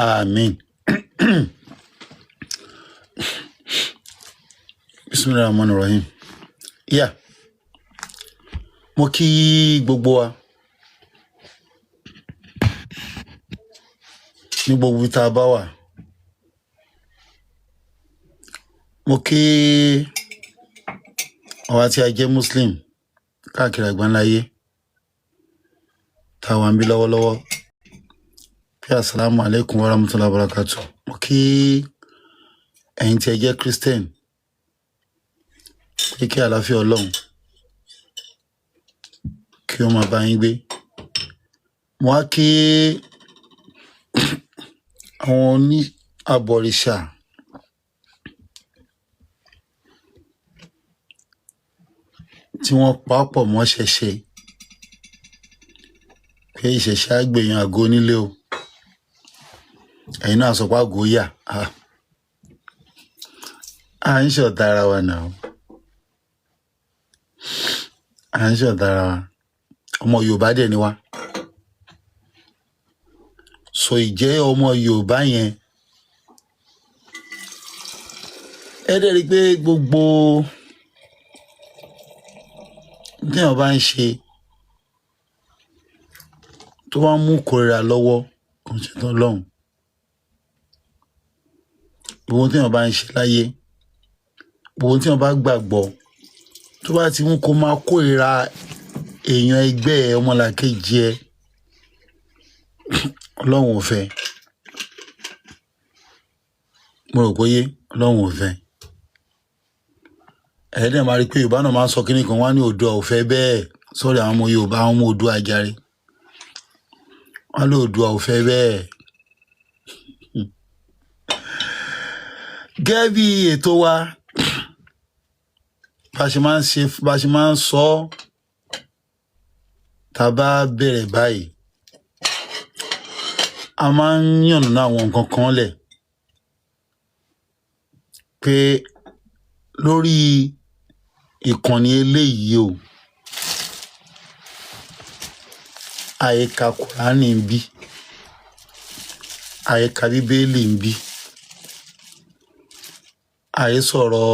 Àmín. Bismillahirrahmanirrahim. Yeah. Mo kí gbogbo wa ní gbogbo ibi tá a bá wà. Mo kí àwa tí a jẹ́ Muslim káàkiri àgbáńláyé tá a wà ń bí lọ́wọ́lọ́wọ́. Pé assalamu alaikum wa rahmatullahi wa barakatuh. Mo kí ẹ̀yin tí ẹ jẹ́ Christian. Pé kí àlàáfíà Ọlọ́run kí ó máa bá yín gbé. Mo wá kí àwọn oní àbọ̀rìṣà tí wọ́n papọ̀ mọ́ ṣẹ̀ṣẹ̀ pé ìṣẹ̀ṣẹ̀ àgbèyàn àgọ́ nílé o. Ẹ̀yin náà sọ pé àgọ́ yà. À ń ṣọ̀tá ara wa náà. À ń ṣọ̀tá ara wa. Ọmọ Yorùbá dẹ̀ ni wá. So ìjẹ́ ọmọ Yorùbá yẹn ẹ dẹ̀ rí pé gbogbo tí wọ́n bá ń ṣe tó bá mú kórìíra lọ́wọ́ kò ṣe tán lọ́hùn. Gbogbo tí wọ́n bá ń ṣe láyé, gbogbo tí wọ́n bá gbàgbọ́ tó bá ti mú kó máa kórìíra èèyàn ẹgbẹ́ ọmọlàkejì ẹ, Ọlọ́run ò fẹ́. Mo rò pé Ọlọ́run ò fẹ́. Ẹ̀ẹ́dẹ̀ máa rí pé Yorùbá náà máa ń sọ kíní kan wá ní Oòduà ò fẹ́ bẹ́ẹ̀. Sọ́rí àwọn ọmọ Yorùbá, àwọn ọmọ Oòduà jàre. Wọ́n ní Oòduà ò fẹ́ bẹ́ẹ̀. Gẹ́gẹ́ bí ètò wa bá ṣe máa ń sọ tá a bá bẹ̀rẹ̀ báyìí, a máa ń yànnàná àwọn nǹkan kan lẹ̀ pé lórí ìkànnì eléyìí o, àyíká Kùránì ń bí, àyíká Bíbélì ń bí, àyí sọ̀rọ̀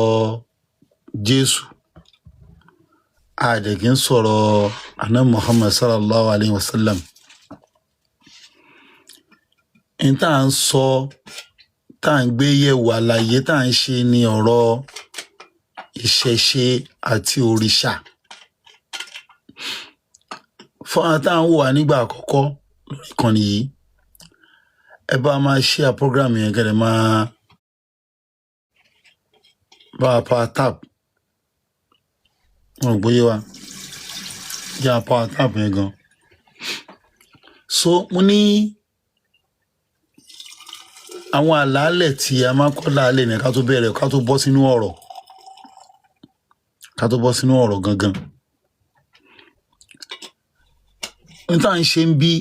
Jésù, àdẹ̀kí ń sọ̀rọ̀ Ànábì Muhammad sallallahu alayhi wa sallam. In tá à ń sọ, tá à ń gbé yẹ̀wò, àlàyé tá à ń ṣe ni ọ̀rọ̀ ìṣẹ̀ṣe àti òrìṣà. Fún àwọn tá à ń wò wá nígbà àkọ́kọ́ lórí ìkànnì yìí, ẹ bá máa share program yẹn kẹ́lẹ́ máa bá a power tap. Mo rò bóyá wa jẹ́ a power tap yẹn gan. So mo ní àwọn àlàálẹ̀ tí a máa kọ́ láàlẹ̀ ní ká tó bẹ̀rẹ̀, ká tó bọ́ sínú ọ̀rọ̀, ká tó bọ́ sínú ọ̀rọ̀ gangan. Ohun tá à ń ṣe ń bí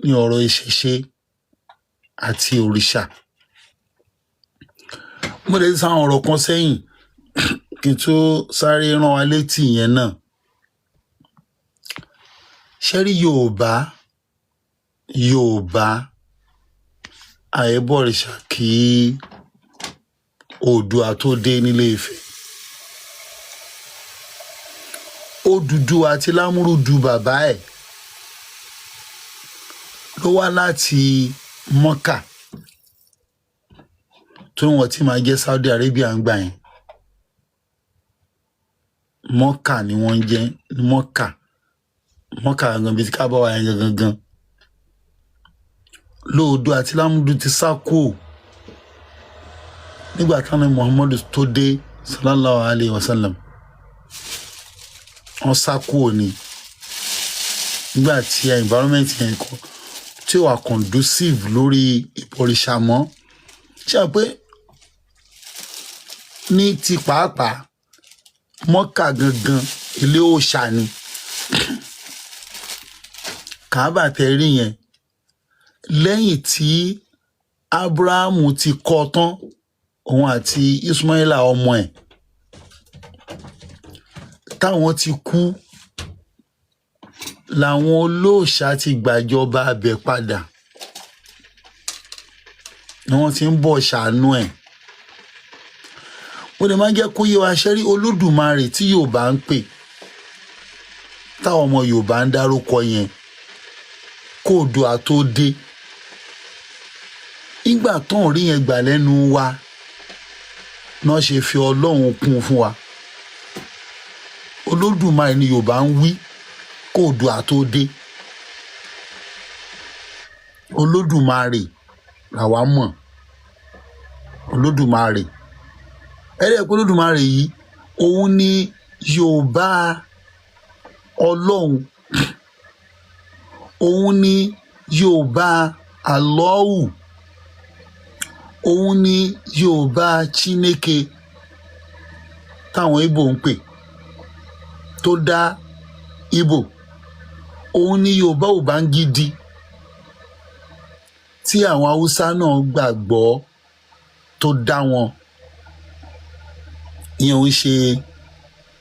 ni ọ̀rọ̀ ìṣẹ̀ṣe àti òrìṣà. Mo lè sọ àwọn ọ̀rọ̀ kan sẹ́yìn kí n tó sáré rán wa létí yẹn náà. Ṣé rí Yorùbá àìbọ̀rìṣà kí Oòduà tó dé nílé Ifẹ̀. Odùduwà àti Lámúrúdù bàbá ẹ̀ ló wá láti Mọ́kà tó wọ́n ti máa jẹ́ Saudi Arabia ń gbà yẹn. Mọ́kà ni wọ́n ń jẹ́, Mọ́kà gangan bíi ká bá wa yẹn gangan. Lóòdù àti Lámúrúdù ti sá kúrò nígbà táwọn Muhammadu tó dé sallallahu alayhi wa sallam. Wọ́n sá kúrò ní nígbà tí environment yẹn kọ́ tí ó wà conducive lórí ìbọ̀rìṣà mọ́. Ṣé pé ní ti pàápàá Mọ́kà gangan ilé òòṣà ni. Káàbà tẹ́ rí yẹn lẹ́yìn tí Ábúráhámù ti kọ́ tán, òun àti Ismaila ọmọ ẹ̀ táwọn ti kú, làwọn olóòṣà ti gbàjọba abẹ padà. ni wọ́n ti ń bọ̀ ṣàánú ẹ̀. Ó lè máa jẹ́ kó yé wa ṣẹ́rí Olódùmarè tí Yorùbá ń pè táwọn ọmọ Yorùbá ń dárúkọ yẹn kó Oòduà tó dé. Ìgbà tó ń rí yẹn gbà lẹ́nu wa náà ṣe fi Ọlọ́run kún fún wa. Olódùmarè ni Yorùbá ń wí kó Oòduà tó dé. Olódùmarè làwa mọ̀. Olódùmarè ẹ̀rẹ́ pé Olódùmarè yìí òun ni Yorùbá Ọlọ́run, òun ni Yorùbá Alọ́hù, òun ni Yorùbá Chineke táwọn Ìgbò ń pè tó dá Ìgbò, òun ni Yorùbá Òbángídí tí àwọn Haúsá náà gbàgbọ́ tó dá wọn. Ìyẹn ò ń ṣe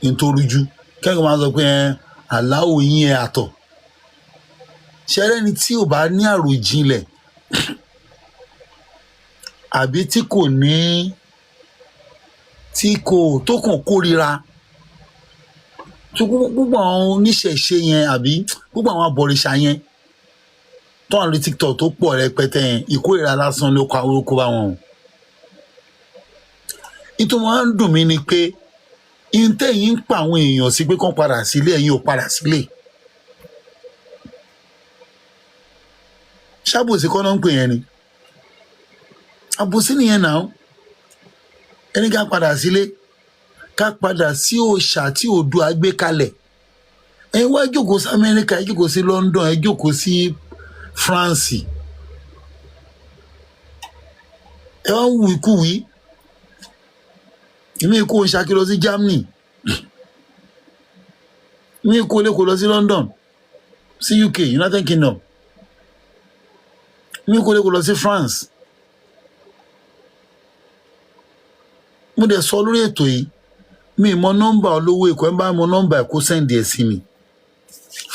ìtorújú kẹ́kọ̀ọ́ máa sọ pé Àláwò yín ẹ àtọ̀. Ṣẹ́rẹ́ni tí ò bá ní àròjinlẹ̀ àbí tí kò ní tó kàn kórira tó gbogbo àwọn oníṣẹ̀ṣe yẹn àbí gbogbo àwọn abọ̀rìṣà yẹn tó wà lórí TikTok tó pọ̀ rẹpẹtẹ yẹn ìkórira lásán ló kọ orúkọ bá wọn. Ìtò máa ń dùn mí ni pé ìtẹ̀yìn ń pa àwọn èèyàn sí pé kán padà sílé ẹ̀yin ò padà sílé. Ṣàbòsí kọ́ náà ń pè yẹn ni. Àbòsí nìyẹn náà. Ẹni ká padà sílé ká padà sí òòṣà tí Oòduà gbé kalẹ̀. Ẹ̀yin wá jókòó sí Amẹ́ríkà, ẹ jókòó sí London, ẹ jókòó sí France. Ẹ wá wù ikú wí. Ìmí kó Ṣakí lọ sí Germany, ìmí kó lè kó lọ sí London, sí UK, United Kingdom, ìmí kó lè kó lọ sí France. Mo dẹ̀ sọ lórí ètò yìí mi mọ nọ́mbà olówó Èkó ẹ̀ ń bá mọ nọ́mbà ẹ̀ kó sẹ́ǹdì ẹ̀ sí mi.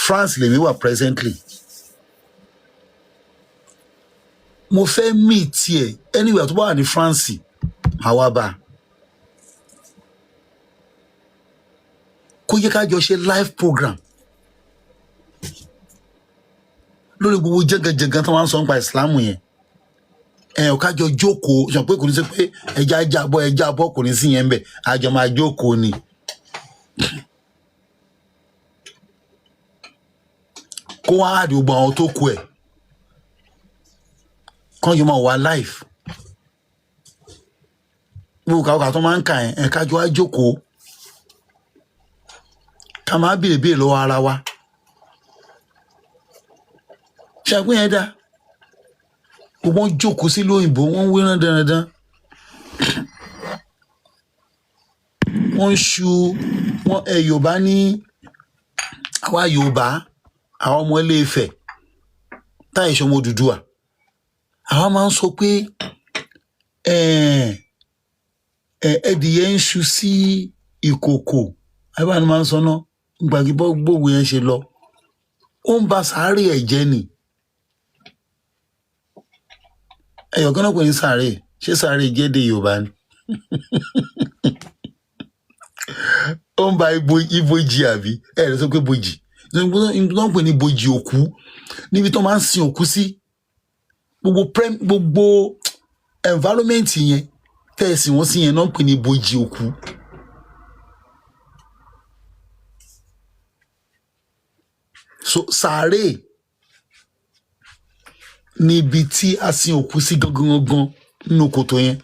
France lèmi wà presently. Mo fẹ́ meet ẹ̀ anywhere tó bá wà ní France àwa bá. Kó yẹ ká jọ ṣe live program lórí gbogbo jẹ́gẹ̀jẹ̀gẹ̀ tó máa ń sọ nípa ìsìlámù yẹn. Ò ká jọ jókòó sọ pé kò ní sí pé ẹja jábọ́ kò ní sí yẹn bẹ̀ àjọ máa jókòó ni. Kó wá àdì gbogbo àwọn tó kù ẹ̀ kán jọ máa wà live. Gbogbo kàwé tó máa ń kà ẹ̀ ká jọ wá jókòó ká máa béèrè lọ́wọ́ ara wa. Ṣàgbé yẹn dá gbogbo wọn jókòó sí lóyìnbó wọn wé rán dandan wọn ṣu wọn Yorùbá ní àwa Yorùbá àwọn ọmọ Ilé Ifẹ̀ táyì ṣọmọ Odùduwà àwa máa ń sọ pé ẹdìyẹ ń ṣu sí ìkòkò àbá ni máa ń sọ náà gbàgbọ́ gbogbo yẹn ṣe lọ ó ń ba sàárè ẹ̀jẹ̀ ni. Ẹ̀yọ̀kan náà pè ní sàárè ṣé sàárè jẹ́dé Yorùbá ni. Ó ń ba ibojì àbí ẹ̀rẹ́ sọ pé bojì nígbà tó ń pè ní bojì òkú níbi tó máa ń sin òkú sí gbogbo environment yẹn tẹ̀sí wọ́n sí yẹn náà ń pè ní bojì òkú. So sàárè níbi tí a sin òkú sí gangan nínú kòtò yẹn.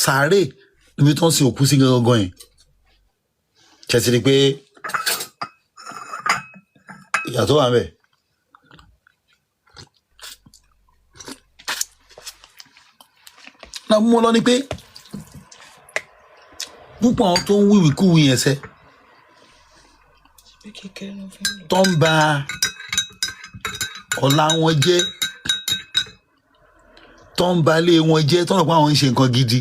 Sàárè níbi tó ń sin òkú sí gangan yẹn. Ṣé rí pé ìyàtọ̀ wà ńbẹ̀. Náà mú lọ ni pé púpọ̀ àwọn tó ń wíwìkúwì yẹn sẹ́ tó ń ba ọ̀la wọn jẹ́ tó ń ba ilé wọn jẹ́ tó ń rò pé àwọn ń ṣe nǹkan gidi.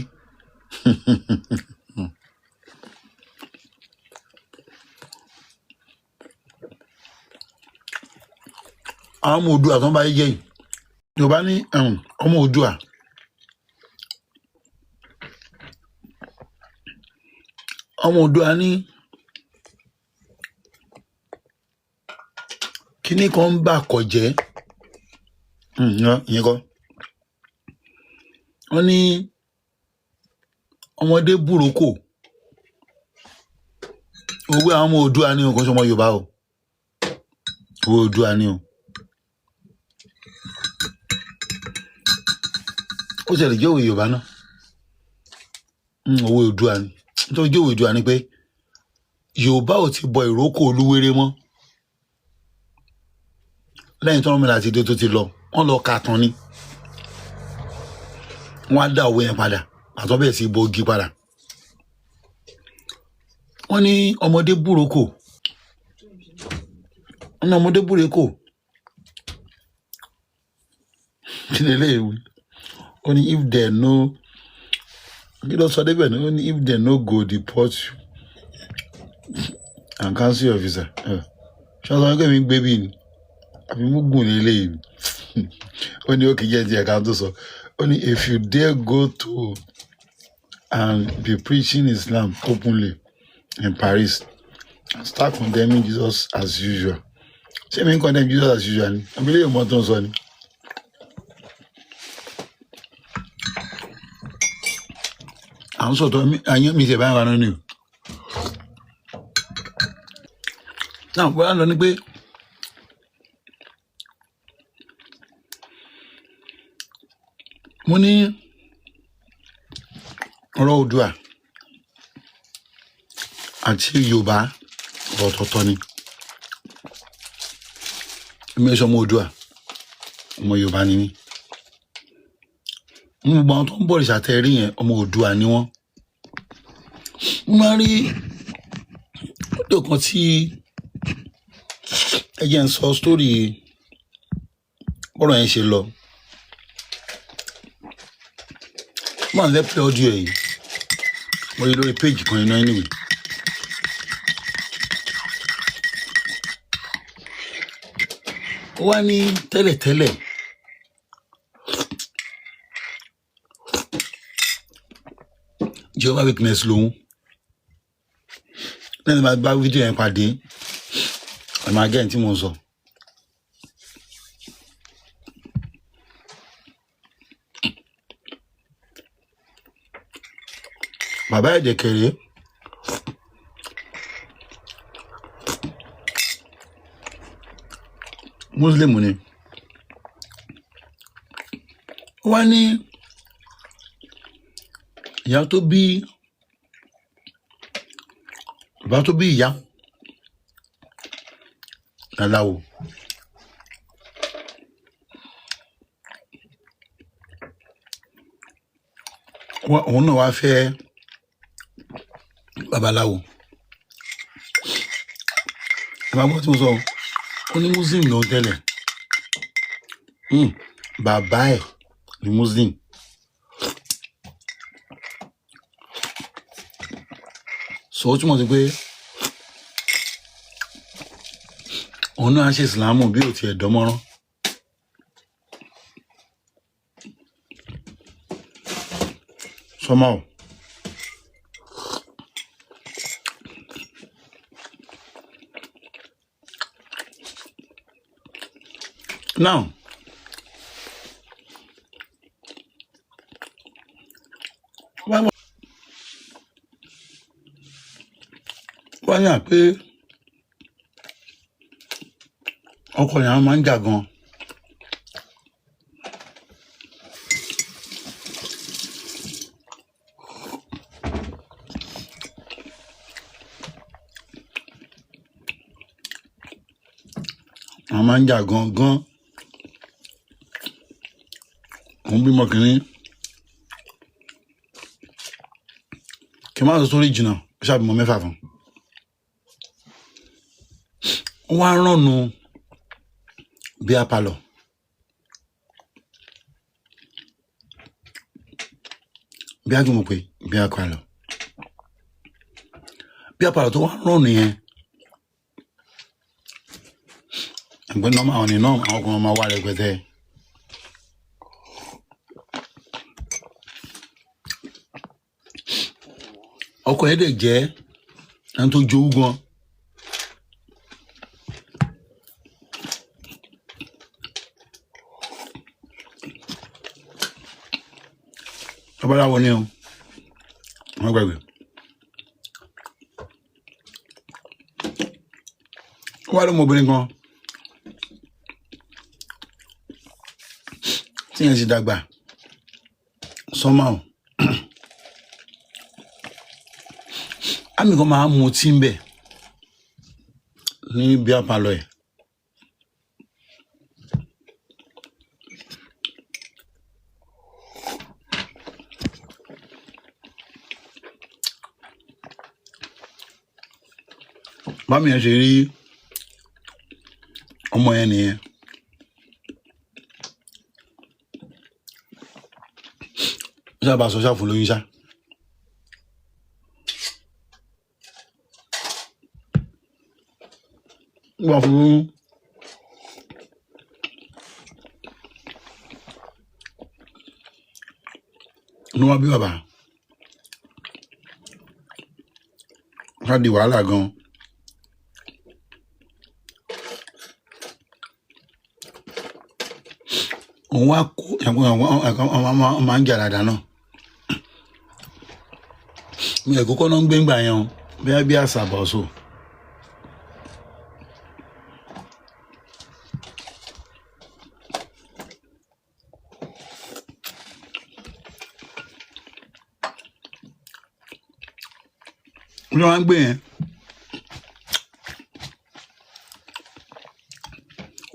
àwọn ọmọ Oòduà tó ń bá yé yìí Yorùbá ní ọmọ Oòduà ní kíní kan ń bà kọ̀ jẹ́ ìyẹn kọ́ wọ́n ní ọmọdé búroko owó àwọn ọmọ Oòduà ní nǹkan sọmọ Yorùbá o owó Oòduà ní o ó sì lè jẹ́ òwe Yorùbá náà owó Oòduà ní nítorí jẹ́ òwe Oòduà ní pé Yorùbá ò ti bọ ìrókò Olúwéré mọ́ lẹ́yìn tó ń mìíràn àti ìdè tó ti lọ wọ́n lọ ka tán ni wọ́n á dá òwe yẹn padà àtọ́ bẹ́ẹ̀ sí bogi padà wọ́n ní ọmọdé búroko kí lè léèwé ó ní if they no kí ló sọ débẹ̀ ó ní if they no go deport you and cancel your visa ṣọ́sọ́ wọn kẹ́mi gbé bí ni àbí mú gùn nílé yìí ó ní ó kì í jẹ́ ti ẹ̀ka tó sọ ó ní if you dare go to and be preaching Islam openly in Paris and start condemning Jesus as usual ṣé mi ń condemn Jesus as usual ni àbí lè mọ tó ń sọ ni. à ń sọ̀tọ̀ àyàn mi ṣe báyìí wà nínú náà bóyá lọ ní pé mo ní ọ̀rọ̀ Oòduà àti Yorùbá ọ̀tọ̀ọ̀tọ̀ ni èmi sọ ọmọ Oòduà ọmọ Yorùbá ni mí gbogbo àwọn tó ń bọ̀rìṣà tẹ́ rí yẹn ọmọ Oòduà ni wọ́n máa rí fídíò kan tí ẹ jẹ́ ń sọ sítórì bọ́rọ̀ yẹn ṣe lọ máa ń lẹ́pẹ́ ọ́díò yìí mo rí lórí péjì kan iná anyway ó wá ní tẹ́lẹ̀tẹ́lẹ̀ Jehovah Witness lòun lẹ́yìn máa gbá fídíò yẹn pàdé ẹ̀ máa gẹ́yìn tí mo sọ. bàbá ẹ̀jẹ̀ kẹrẹ Muslim ni wọ́n ní ìyá tó bí bàbá tó bí ìyá aláwo òun náà wá fẹ́ babaláwo ìbábọ́ tí mo sọ ó ní Muslim ló tẹ́lẹ̀ bàbá ẹ̀ ní Muslim so ó túmọ̀ sí pé òun náà ṣe ìsìlámù bí ò tiẹ̀ dánmọ́rán somehow now wọ́n yà pé ọkọ yẹn máa ń jà gan àwọn máa ń jà gan òun bímọ kìíní kí n má sọ sórí jìnnà ó ṣàbímọ 6 fún wọ́n á rànnù bí apalọ̀ bí agbèmọ̀ pé bí apalọ̀ tó wá rànnù yẹn ẹgbẹ́ nọ́mà àwọn ènìyàn náà àwọn kan máa wà rẹpẹtẹ. ọkọ ẹ̀ dẹ̀ jẹ́ ẹni tó jowú gan. babaláwo ni o wọ́n gbàgbé. wọ́n ló mọ obìnrin kan tí yẹn ti dàgbà somehow àmì kan máa ń mu tí ń bẹ̀ ní bí apalọ ẹ̀. bámi yẹn ṣe rí ọmọ yẹn nìyẹn. sábà sọ ṣáà fún lóyún ṣá. wà fún lóyún. ní wọ́n bí bàbá. wọ́n á di wàhálà gan. òun wá kó àwọn máa ń jà dáadáa náà. mi ẹ̀ kókó náà ń gbéǹgbà yẹn o bẹ́ẹ̀ bí àṣà bọ̀ so. ní wọ́n á gbé yẹn.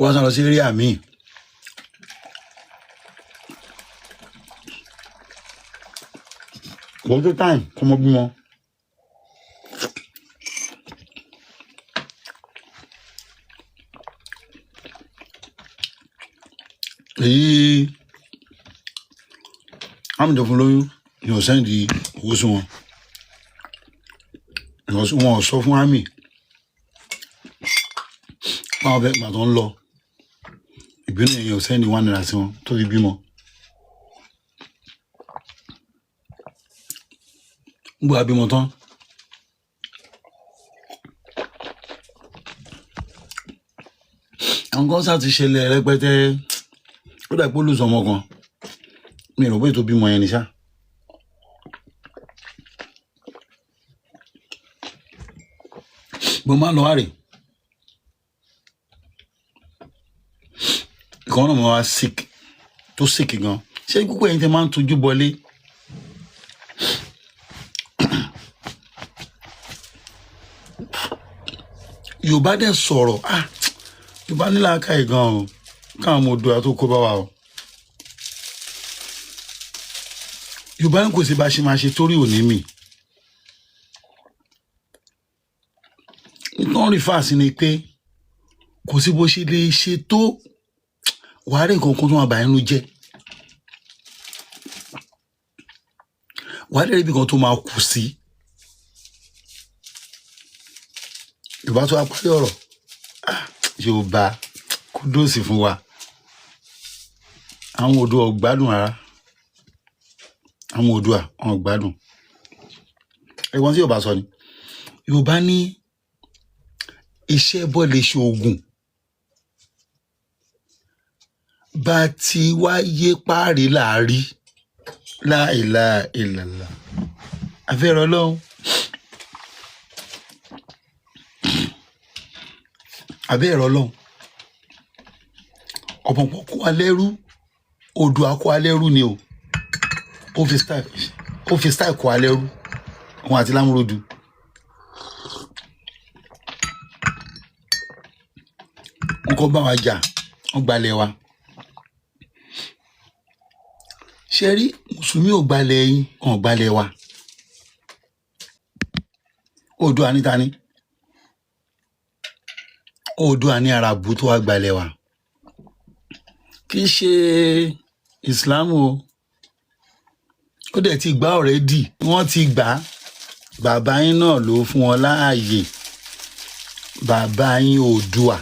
wọ́n sọ lọ sí eré àmì. What's the time? Come up more. I'm the follow you send the who's one. It was one so for me. I'll bet my own law. If you send the one that's one to the bimo. Gbọ́ abímọ tán. àwọn kan sá ti ṣẹlẹ̀ rẹpẹtẹ ó dà pé olùsọ ọmọ kan mi rò pé tó bímọ yẹn ni ṣá. bó máa lọ wá rè ìkan náà mo wá sick tó sick gan ṣé púpọ̀ yẹn tẹ máa ń tójú bọlé. Yorùbá dẹ̀ sọ̀rọ̀ Yorùbá nílà aka ìgan o káwọn ọmọ odò àti okó bá wà o. Yorùbá ń kò sí bá ṣe máa ṣe torí òní mi. nítorí rí fàásì ni pé kò sí bó ṣe lè ṣe tó wàá rí nǹkan kan tó máa bà ẹnu jẹ́. wàá rí ibi kan tó máa kù sí. Yorùbá tó wá parí ọ̀rọ̀ Yorùbá kúdóòsì fún wa àwọn Oòduà ọ̀gbádùn rárá àwọn Oòduà ọ̀gbádùn ẹ̀wọ̀n tí Yorùbá sọ ni Yorùbá ní iṣẹ́ bọ́ lè ṣe oògùn bá ti wáyé páàrí láàrí láìlà ìlàlà àfẹ́rẹ́ Ọlọ́run àbẹ́rẹ́ Ọlọ́run ọ̀pọ̀pọ̀ kó alẹ́rú Oòduà kó alẹ́rú ni o ó fi style kó alẹ́rú wọn àti Lámúròdù wọn kọ́ bá wa jà wọn gbalẹ̀ wa ṣe rí mùsùlùmí ò gbalẹ̀ yín wọn gbalẹ̀ wa Oòduà ní tani Oòduà ní Àràbù tó wá gbalẹ̀ wa kì í ṣe Islam o ó dẹ̀ ti gbà already wọ́n ti gbà bàbá yín náà ló fún wọn láàyè bàbá yín Oòduà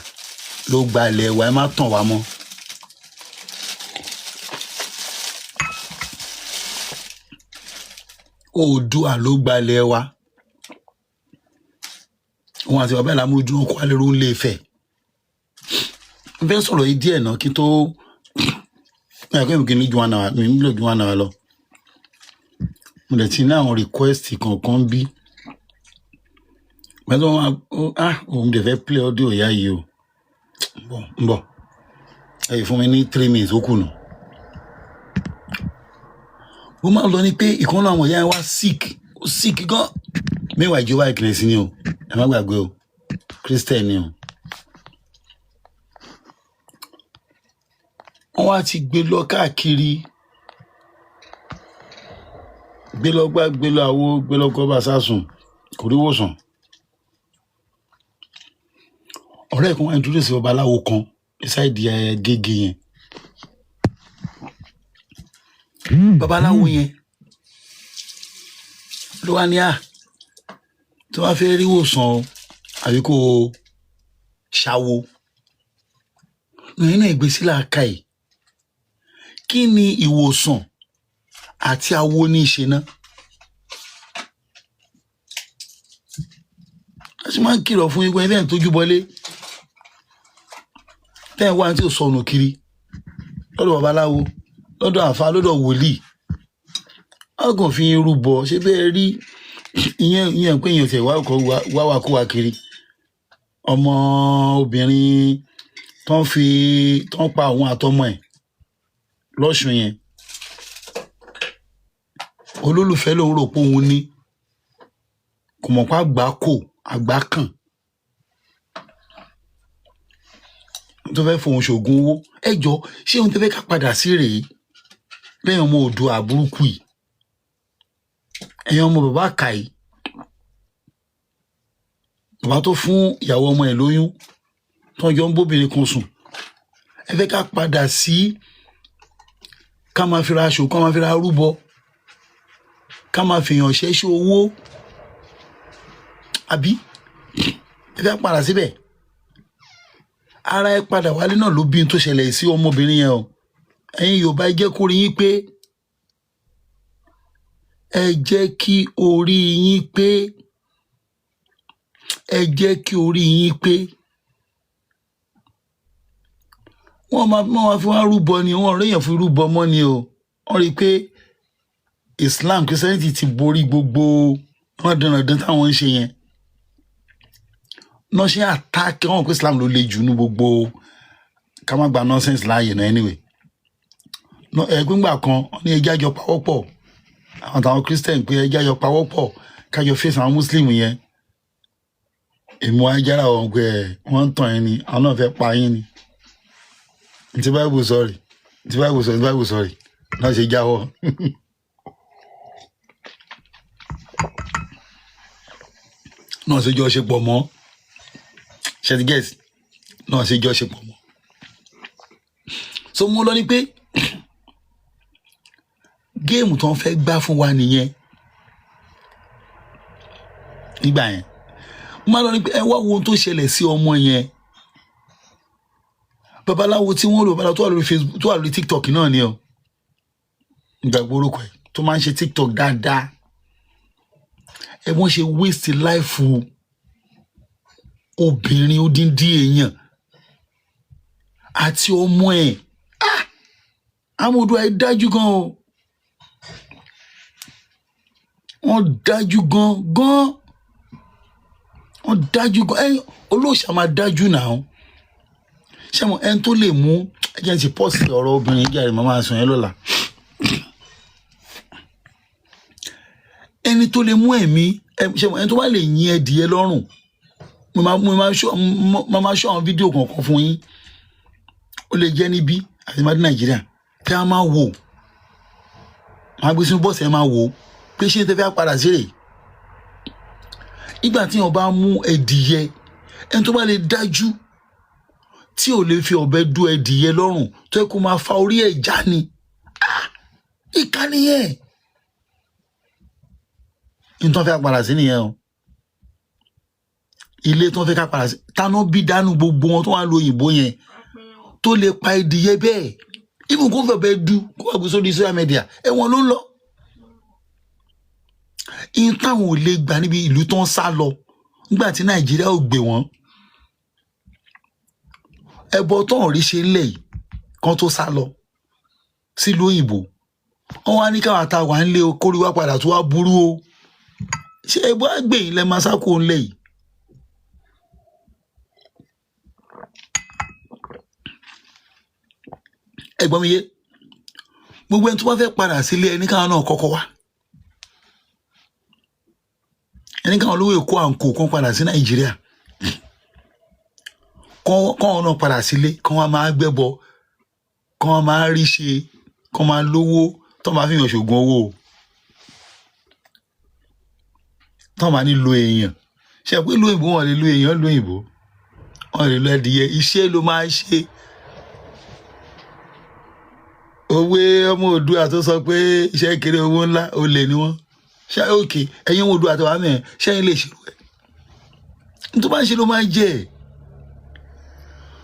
ló gbalẹ̀ wa, ẹ má tàn wá mọ́. Oòduà ló gbalẹ̀ wa. Òun àti bàbá Ìlàmúrúdú wọn kó wá lérò ńlé Ifẹ̀. Mo fẹ́ sọ̀rọ̀ yìí díẹ̀ náà kí tó kí n lójú one hour, mi ń lójú 1 hour lọ. Mo dẹ̀ ti ní àwọn request kankan bí. Pẹ̀lú òun dẹ̀ fẹ́ play audio ìyá yìí o. Ń bọ̀. Ẹ fún mi ní 3 minutes ó kù nù. Mo máa lọ ní pé ìkan náà àwọn ìyá wa sick gan. Mẹ́wàá ìjọba ìkìlẹ̀sí ni o. Ẹ má gbàgbé o. Christian ni o. Wọ́n wá ti gbé lọ káàkiri. Gbé lọ gbá, gbé lọ àwo, gbé lọ kọ́ bá sásùn. Kò rí wòsàn. Ọ̀rẹ́ kan wá introduce babaláwo kan beside Gègé yẹn. Babaláwo yẹn ló wá ní tí wọ́n fẹ́ rí wòsàn o àbí kò ṣàwo. Lóyún náà ìgbésí làákà yìí. Kí ni ìwòsàn àti awo ní í ṣe náà? A sì máa ń kìlọ̀ fún igun ẹlẹ́yìn tójú bọlé. Tẹ́yìn wá tí ò sọnù kiri lọ́dọ̀ babaláwo, lọ́dọ̀ àfáà, lọ́dọ̀ wòlíì. Ọgàn fi rúbọ ṣe bẹ́ẹ̀ rí ìyẹn pé èèyàn tẹ̀ wá kó wa kiri. Ọmọ obìnrin tó ń pa òun àtọmọ ẹ̀ lọ́ṣùn yẹn. Olólùfẹ́ lòun rò pé òun ní. Kò mọ̀ pé àgbá kàn. Tó fẹ́ fòun ṣògùn owó. Ẹ jọ ṣé ohun tó fẹ́ ká padà sí rèé lẹ́yìn ọmọ Oòduà burúkú yìí. Ẹ̀yin ọmọ bàbá Kàí. Bàbá tó fún ìyàwó ọmọ ẹ̀ lóyún tó ń jọ ń bóbìnrin kan sùn. Ẹ fẹ́ ká padà sí ká máa fi ra aṣọ, ká máa fi ra rúbọ, ká máa fi èèyàn ṣẹ́ṣẹ́ owó. Àbí ẹ fẹ́ padà síbẹ̀. Ara ẹ padà wálé náà ló bí n tó ṣẹlẹ̀ sí ọmọbìnrin yẹn o. Ẹ̀yin Yorùbá ẹ jẹ́ kó rí yín pé. Ẹ jẹ́ kí orí yín pé. Ẹ jẹ́ kí orí yín pé. Wọ́n máa fi wá rúbọ ni, wọ́n rí èèyàn fi rúbọ mọ́ ni o. Wọ́n rí i pé Islam, Christianity ti borí gbogbo wọn dandan táwọn ń ṣe yẹn. Náà ṣe àtàkì wọn pé Islam ló le jù ní gbogbo ká má gba nonsense láàyè náà anyway. Ẹgbẹ́ ńgbà kan ní ẹjẹ́ àjọ pawọ́pọ̀ àwọn táwọn Christian pé ẹjẹ́ àjọ pawọ́pọ̀ kájọ fèsì àwọn Muslim yẹn. Èmi wá jára wọn pé wọ́n ń tàn yín ni, àwọn náà fẹ́ pa yín ni. Ti Bible sorry náà ṣe jáwọ́. Náà ṣe jọ ṣe pọ̀ mọ́. Ṣẹ́tígẹ́sì náà ṣe jọ ṣe pọ̀ mọ́. So mo lọ ní pé géèmù tó ń fẹ́ gbá fún wa nìyẹn. Nígbà yẹn mo máa lọ ní pé ẹ wá wo ohun tó ṣẹlẹ̀ sí ọmọ yẹn. Babaláwo tí wọ́n lò babaláwo tó wà lórí Facebook tó wà lórí TikTok náà ni o. Ìgbàgbọ́ orúkọ ẹ̀ tó máa ń ṣe TikTok dáadáa. Ẹ wọ́n ṣe waste life obìnrin odindi èèyàn àti ọmọ ẹ̀. Àwọn Oòduà ẹ̀ dájú gan o. Wọ́n dájú gan. Wọ́n dájú gan. Olóòṣà máa dájú náà. Ṣé mo ẹni tó lè mú ẹjẹ́ ti pọ̀ sí ọ̀rọ̀ obìnrin jẹ́ àrè màmá sùn yẹn lọ́la. Ẹni tó lè mú ẹ̀mí ṣé mo ẹni tó bá lè yín ẹdìyẹ lọ́rùn. Mo máa ṣọ́ àwọn fídíò kọ̀ọ̀kan fún yín. Ó lè jẹ́ níbí àti má dé Nàìjíríà. Kí a máa wò. Máa gbé sínú bọ́ọ̀sì ẹ máa wò. Pé ṣé tẹ fẹ́ padà sí rè. Ìgbà tí wọ́n bá mú ẹdìyẹ ẹni tó bá lè dájú tí ò lè fi ọ̀bẹ dú ẹdìyẹ lọ́rùn tó yẹ kó máa fa orí ẹ̀ já ni. Ìkà nìyẹn. Nítorí fẹ́ padà sí nìyẹn o. ilé tó ń fẹ́ ká padà sí táná bí dánú gbogbo wọn tó wà lo òyìnbó yẹn tó lè pa ìdíyẹ bẹ́ẹ̀ even kó fẹ́ bẹ́ẹ̀ du kó wà gbé sórí social media ẹ̀wọ̀n ló ń lọ. in táwọn ò lè gbà níbi ìlú tó ń sá lọ nígbà tí Nàìjíríà ò gbé wọn ẹbọ tó ń rí ṣe ńlẹ̀ yìí kan tó sá lọ sílùú òyìnbó wọn wá ní káwọn àtàwọn à ń lé o kórìíwá padà tó wá burú o ṣé ẹbọ àgbẹ̀yìn lẹ́ máa sáko ńlẹ̀ yìí. ẹ̀gbọ́n mi yé gbogbo ẹni tó bá fẹ́ padà sílé ẹni káwọn náà kọ́kọ́ wá ẹni káwọn olówó èkó àǹkó kan padà sí Nàìjíríà kọ́ náà padà sílé kọ́ wọn máa gbẹ́bọ kọ́ wọn máa rí ṣe kọ́ máa lówó tó máa fi hàn ṣògùn owó tó máa ní lo èèyàn ṣe pé lóyìnbó wọn lè lo èèyàn lóyìnbó wọn lè lo ẹdìyẹ iṣẹ́ ló máa ṣe. òwe ọmọ Oòduà tó sọ pé iṣẹ́ kéré owó ńlá olè ni wọ́n ṣe òkè ẹ̀yin ọmọ Oòduà tó wà mẹ́rin ṣẹ́yìn lè ṣerú ẹ̀ tó bá ń ṣe ló máa jẹ́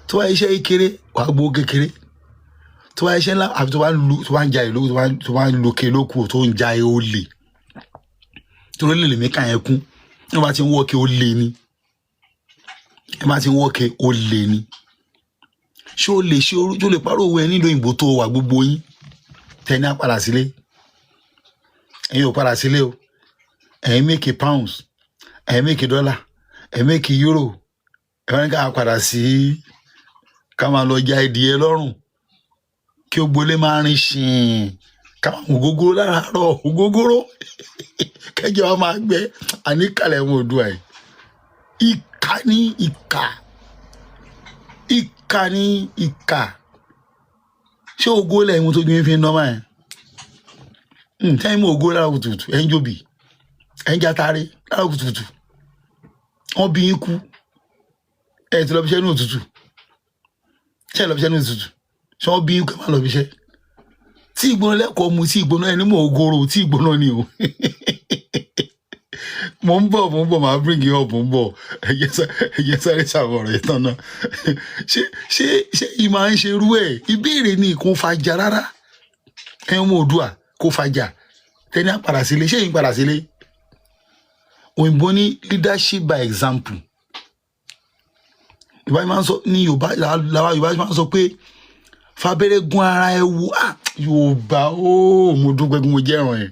tó bá iṣẹ́ kéré wà á gbowó kékeré tó bá iṣẹ́ ńlá àbí tó bá ń ja ìlú tó bá ń lo kélókù tó ń ja olè tó lè lè mí kàn yẹn kún ẹ bá ti ń wọ́ọ̀kẹ́ olè ni ẹ bá ti ń wọ́ọ̀kẹ́ olè ni ṣé o lè ṣe orú tó lè pàrọ̀ owó ẹ nílò òyìnbó tó wà gbogbo yín tẹni á padà sílé ẹ̀yin ò padà sílé o ẹ̀yin make pounds ẹ̀yin make dollar ẹ̀yin make euro ẹ̀yin ká padà sí ká máa lọ ja ìdíyẹ lọ́rùn kí o gbolé máa rin ṣìn ká máa ògógóró láràárọ̀ ògógóró kẹjọ wa máa gbẹ àníkàlẹ̀ wọn Oòduà ẹ̀ ìkà ní ìkà ìkà ní ìkà ṣé ògo lẹ́yìn mo tó gbé fi ń dán máa ẹ̀ tẹ́yìn mú ògo lára kùtùkùtù ẹ̀ ń jòbì ẹ̀ ń jatare lára kùtùkùtù wọ́n bí yín kú ẹ̀ ti lọ bí iṣẹ́ ní òtútù ṣé ẹ̀ lọ bí iṣẹ́ ní òtútù ṣé wọ́n bí yín kú ẹ̀ máa lọ bí iṣẹ́ tí ìgbóná lẹ́kọ̀ọ́ mu tí ìgbóná ẹni mọ̀ ògoro tí ìgbóná ni o mo ń bọ̀ máa bring you up mo ń bọ̀ ẹ̀jẹ̀ sáré ṣàwọ̀rọ̀ yìí tán náà ṣé ìmọ̀ à ń ṣe irú ẹ̀ ìbéèrè ni kò fàjà rárá ẹ̀yin ọmọ Oòduà kò fàjà tẹ́ni á padà sílé ṣé yìí ń padà sílé òyìnbó ní leadership by example Yorùbá máa ń sọ ní Yorùbá máa ń sọ pé fabẹ́rẹ́ gún ara ẹ wo Yorùbá mo dúpẹ́ bí mo jẹ́ ẹ̀ràn ẹ̀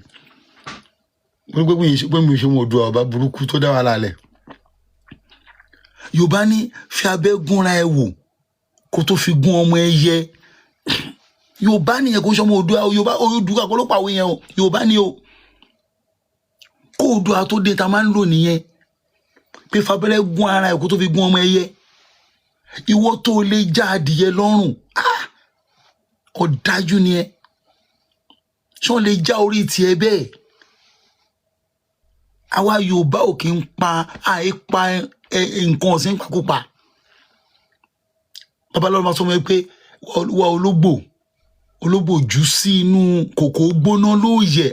mo dúpẹ́ pé mi ṣe mo Oòduà ọba burúkú tó dá wa lálẹ́ Yorùbá ní fi abẹ́ gúnra ẹ wò kó tó fi gún ọmọ ẹ yẹ Yorùbá nìyẹn kó ṣọmọ Oòduà Oòduà kó ló pàwé yẹn o Yorùbá ni o kó Oòduà tó dé ta máa ń lò nìyẹn pé fabẹ́rẹ́ gún ara ẹ kó tó fi gún ọmọ ẹ yẹ ìwọ tó lè já adìyẹ lọ́rùn ọ̀dájú ni ẹ ṣé wọ́n lè já orí tiẹ̀ bẹ́ẹ̀ àwa Yorùbá ò kí ń pa àìpa nǹkan ọ̀sìn pàkópa babaláwo máa sọ mọ́ ẹ pé wà ológbò jù sí inú kòkó gbóná ló yẹ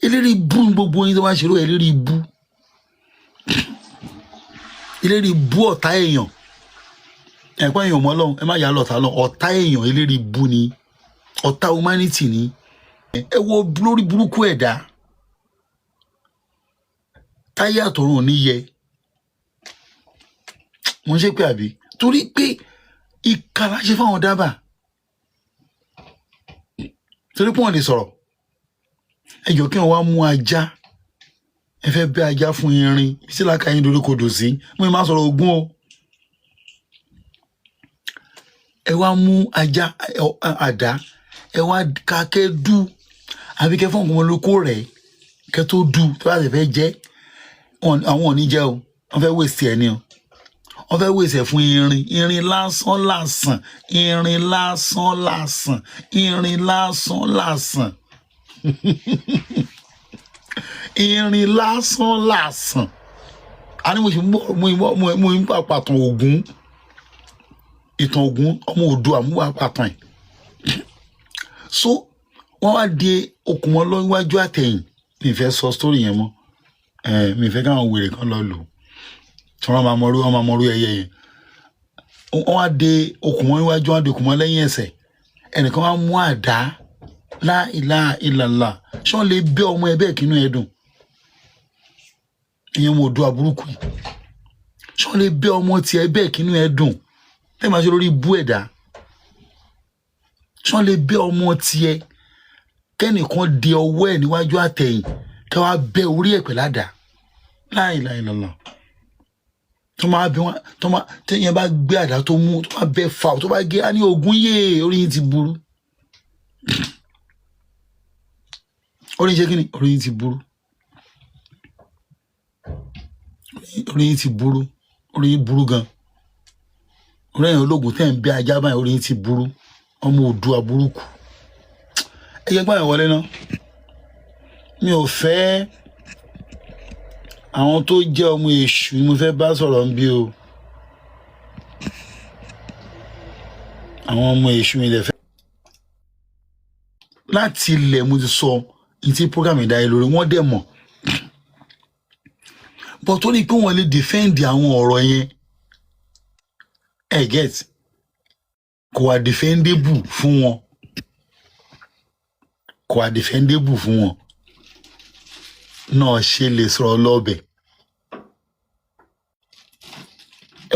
eléré bú gbogbo yín tó máa ṣerú eléré bú ọ̀tá èèyàn ẹ̀pọ̀ èèyàn mọ́ lọ́hùn ẹ má yà lọ́ta lọ ọ̀tá èèyàn eléré bú ni ọ̀tá humanity ni ẹ wo lórí burúkú ẹ̀dá táyé àtọ̀run ò ní yẹ wọ́n ṣe pé àbí torí pé ìkà la ṣe fáwọn dábàá torí pé wọ́n lè sọ̀rọ̀ ẹ jọ kí wọ́n wá mú ajá ẹ fẹ́ bẹ́ ajá fún irin síláka yín dorí kodò sí mo máa sọ̀rọ̀ ogún o ẹ wá mú ajá àdá ẹ wá ka kẹ́ dú àbí kẹ́ fún ọkùnrin olóko rẹ̀ kẹ́ tó dú tó bá sì fẹ́ jẹ́ àwọn ò ní jẹ́ o wọ́n fẹ́ wèsì ẹ̀ ni o wọ́n fẹ́ wèsì ẹ̀ fún irin lásán lásán irin lásán lásán irin lásán lásán irin lásán lásán a ní mo ṣe mo ń pa pàtàn Ògún ìtàn Ògún ọmọ Oòduà mú wá pàtàn ẹ̀ so wọ́n wá di okùn wọn lọ iwájú àtẹ̀yìn mi fẹ́ sọ story yẹn mọ́ mi fẹ́ káwọn wèrè kan lọ lò tí wọ́n máa mọrú ẹyẹ yẹn wọ́n á de okùn wọn níwájú wọn á de okùn wọn lẹ́yìn ẹsẹ̀ ẹnìkan wá mú àdá la ilaha illallah ṣé wọ́n lè bẹ́ ọmọ ẹ bẹ́ẹ̀ kínú ẹ dùn ìyẹn mo do aburúkú yìí ṣé wọ́n lè bẹ́ ọmọ tiẹ̀ bẹ́ẹ̀ kínú ẹ dùn tẹ́ máa ṣe lórí ibú ẹ̀dá ṣé wọ́n lè bẹ́ ọmọ tiẹ̀ kẹ́nìkan de ọwọ́ ẹ̀ níwájú àtẹ̀yìn kẹ́ wá bẹ́ orí ẹ̀ pẹ̀lú àdá la ilaha illallah tó máa bẹ wọn tó máa tẹ́yìn bá gbé àdá tó mú tó máa bẹ́ fa tó bá gé á ní ogun yé orí yín ti burú orí yín ṣe kí ni orí yín ti burú orí yín ti burú orí yín burú gan orí yín ológun tẹ́ ń bẹ ajá báyìí orí yín ti burú ọmọ Oòduà burúkú ẹ jẹ́ gbọ́n wọlé náà mi ò fẹ́ àwọn tó jẹ́ ọmọ èṣù ni mo fẹ́ bá sọ̀rọ̀ ń bí o àwọn ọmọ èṣù mi lè fẹ́ láti ilẹ̀ mo ti sọ ní tí program ìdáyé lórí wọ́n dẹ̀ mọ̀ but tó ní pé wọ́n lè defend àwọn ọ̀rọ̀ yẹn ẹ get kò wá defendable fún wọn kò wá defendable fún wọn náà ṣe lè sọ̀rọ̀ lọ́bẹ̀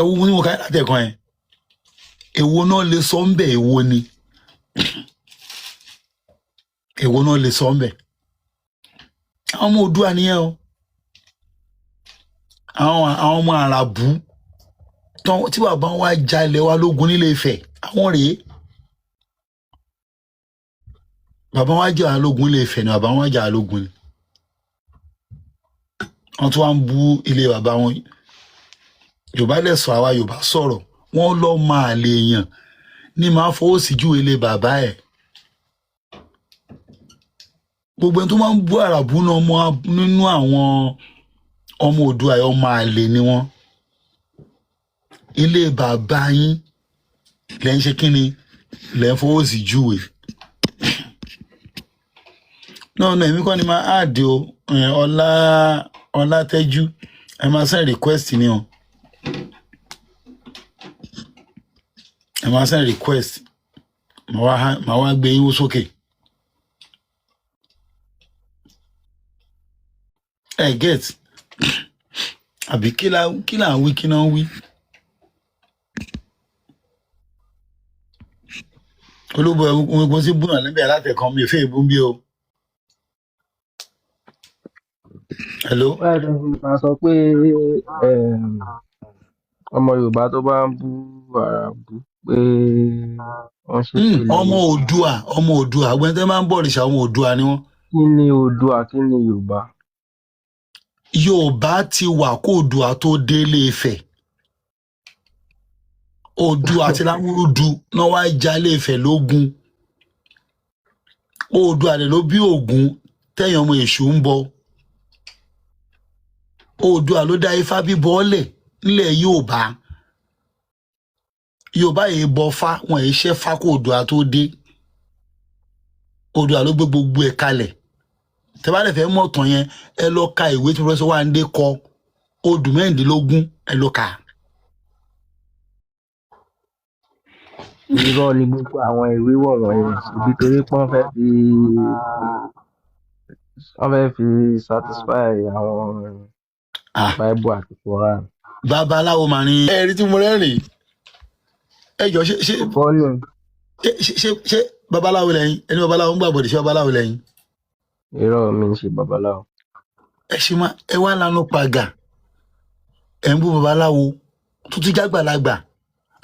ẹ̀wọ̀n ní mo ká látẹ̀kan yẹn èwo náà lè sọ ń bẹ̀ èwo ni èwo náà lè sọ ń bẹ̀ àwọn ọmọ Oòduà nìyẹn o àwọn ọmọ àràbù tí bàbá wa jalè wa lógun nílé Ifẹ̀ àwọn rèé bàbá wa jà lógun nílé Ifẹ̀ ni bàbá wa jà lógun ni wọ́n tún wá ń bú ilé bàbá wọn Yorùbá lè sọ àwa Yorùbá sọ̀rọ̀ wọ́n lọ máa lè yàn ní máa fọwọ́ sí ju ilé bàbá ẹ̀ gbogbo ẹni tó máa ń bú àràbù náà nínú àwọn ọmọ Oòduà ọmọ àlè ni wọ́n ilé bàbá yín lẹ́ ń ṣe kí ni lẹ́ ń fọwọ́ sí júwe náà èmi kọ́ ni máa áàdì o Ọlátẹ́jú ẹ máa send request ni o ẹ máa send request màá wá gbé yín wó sókè ẹ get àbí kí là ń wí kí náà ń wí olóbó ẹgbọn sí búnà lẹ́bẹ̀ẹ́ látẹ̀kan mi ò fẹ́ ìbú bí o. Hello. máa sọ pé ọmọ Yorùbá tó bá ń bú àràbù pé wọ́n ṣe pé ọmọ Oòduà àgbẹ̀ tẹ́ máa ń bọ̀ òrìṣà ọmọ Oòduà ni wọ́n. kí ni Oòduà kí ni Yorùbá. Yorùbá ti wà kó Oòduà tó délé Ifẹ̀ Oòduà àti Lámúrúdu náà wá jalè Ifẹ̀ lógun Oòduà lè ló bí Ògún tẹ̀yìn ọmọ èṣù ń bọ Oòduà ló dá Ifá bíbọ́lẹ̀ nílẹ̀ Yorùbá yìí bọ fá wọn yìí ṣẹ́ fá kó Oòduà tó dé Oòduà ló gbé gbogbo ẹ̀ kalẹ̀ tẹ́ bá lè fẹ́ mọ̀ tán yẹn ẹ lọ ka ìwé tí Professor Wándé kọ odù mẹ́rìndínlógún ẹ lọ kà. irọ́ ni gbogbo àwọn ìwé wọ̀nyí ibi torí pé wọ́n fẹ́ fi satisfy àwọn Bible àti Quran. Babaláwo mà ní ẹ̀rí tí mo rẹ́rìn ẹ jọ ṣe babaláwo lẹ́yìn ẹni babaláwo ń gbàgbọ́dẹ̀ ṣe babaláwo lẹ́yìn. irọ́ mi ń ṣe babaláwo. ẹ ṣe máa ẹ wá lanu pàgà ẹ ń bú babaláwo tó ti jágbàlagbà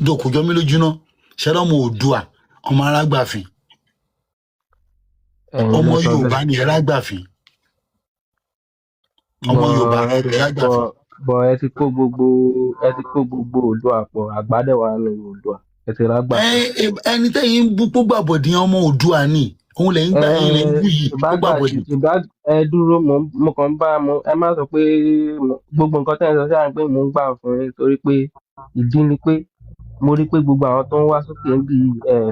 dòkòjọ́ mi lójú náà ṣẹlẹ̀ ọmọ Oòduà ọmọ arágbàfin ọmọ Yorùbá ni arágbàfin ọmọ Yorùbá arágbàfin. bọ ẹ ti kó gbogbo Oòduà pọ̀ àgbàdẹwà ní Oòduà ẹ ti rágbà. ẹni tẹ́yìn ń bú gbàbọ̀dì ọmọ Oòduà ni òun lẹ́yìn gbà yín lẹ́yìn bú yìí gbàbọ̀dì. ẹ dúró mo kàn ń bá ẹ má sọ pé gbogbo nǹkan tẹ́ ẹ sọ sáà pé mò ń gbà fún yín torí pé ìdí ni pé mo rí pé gbogbo àwọn tó ń wá sókè ń bi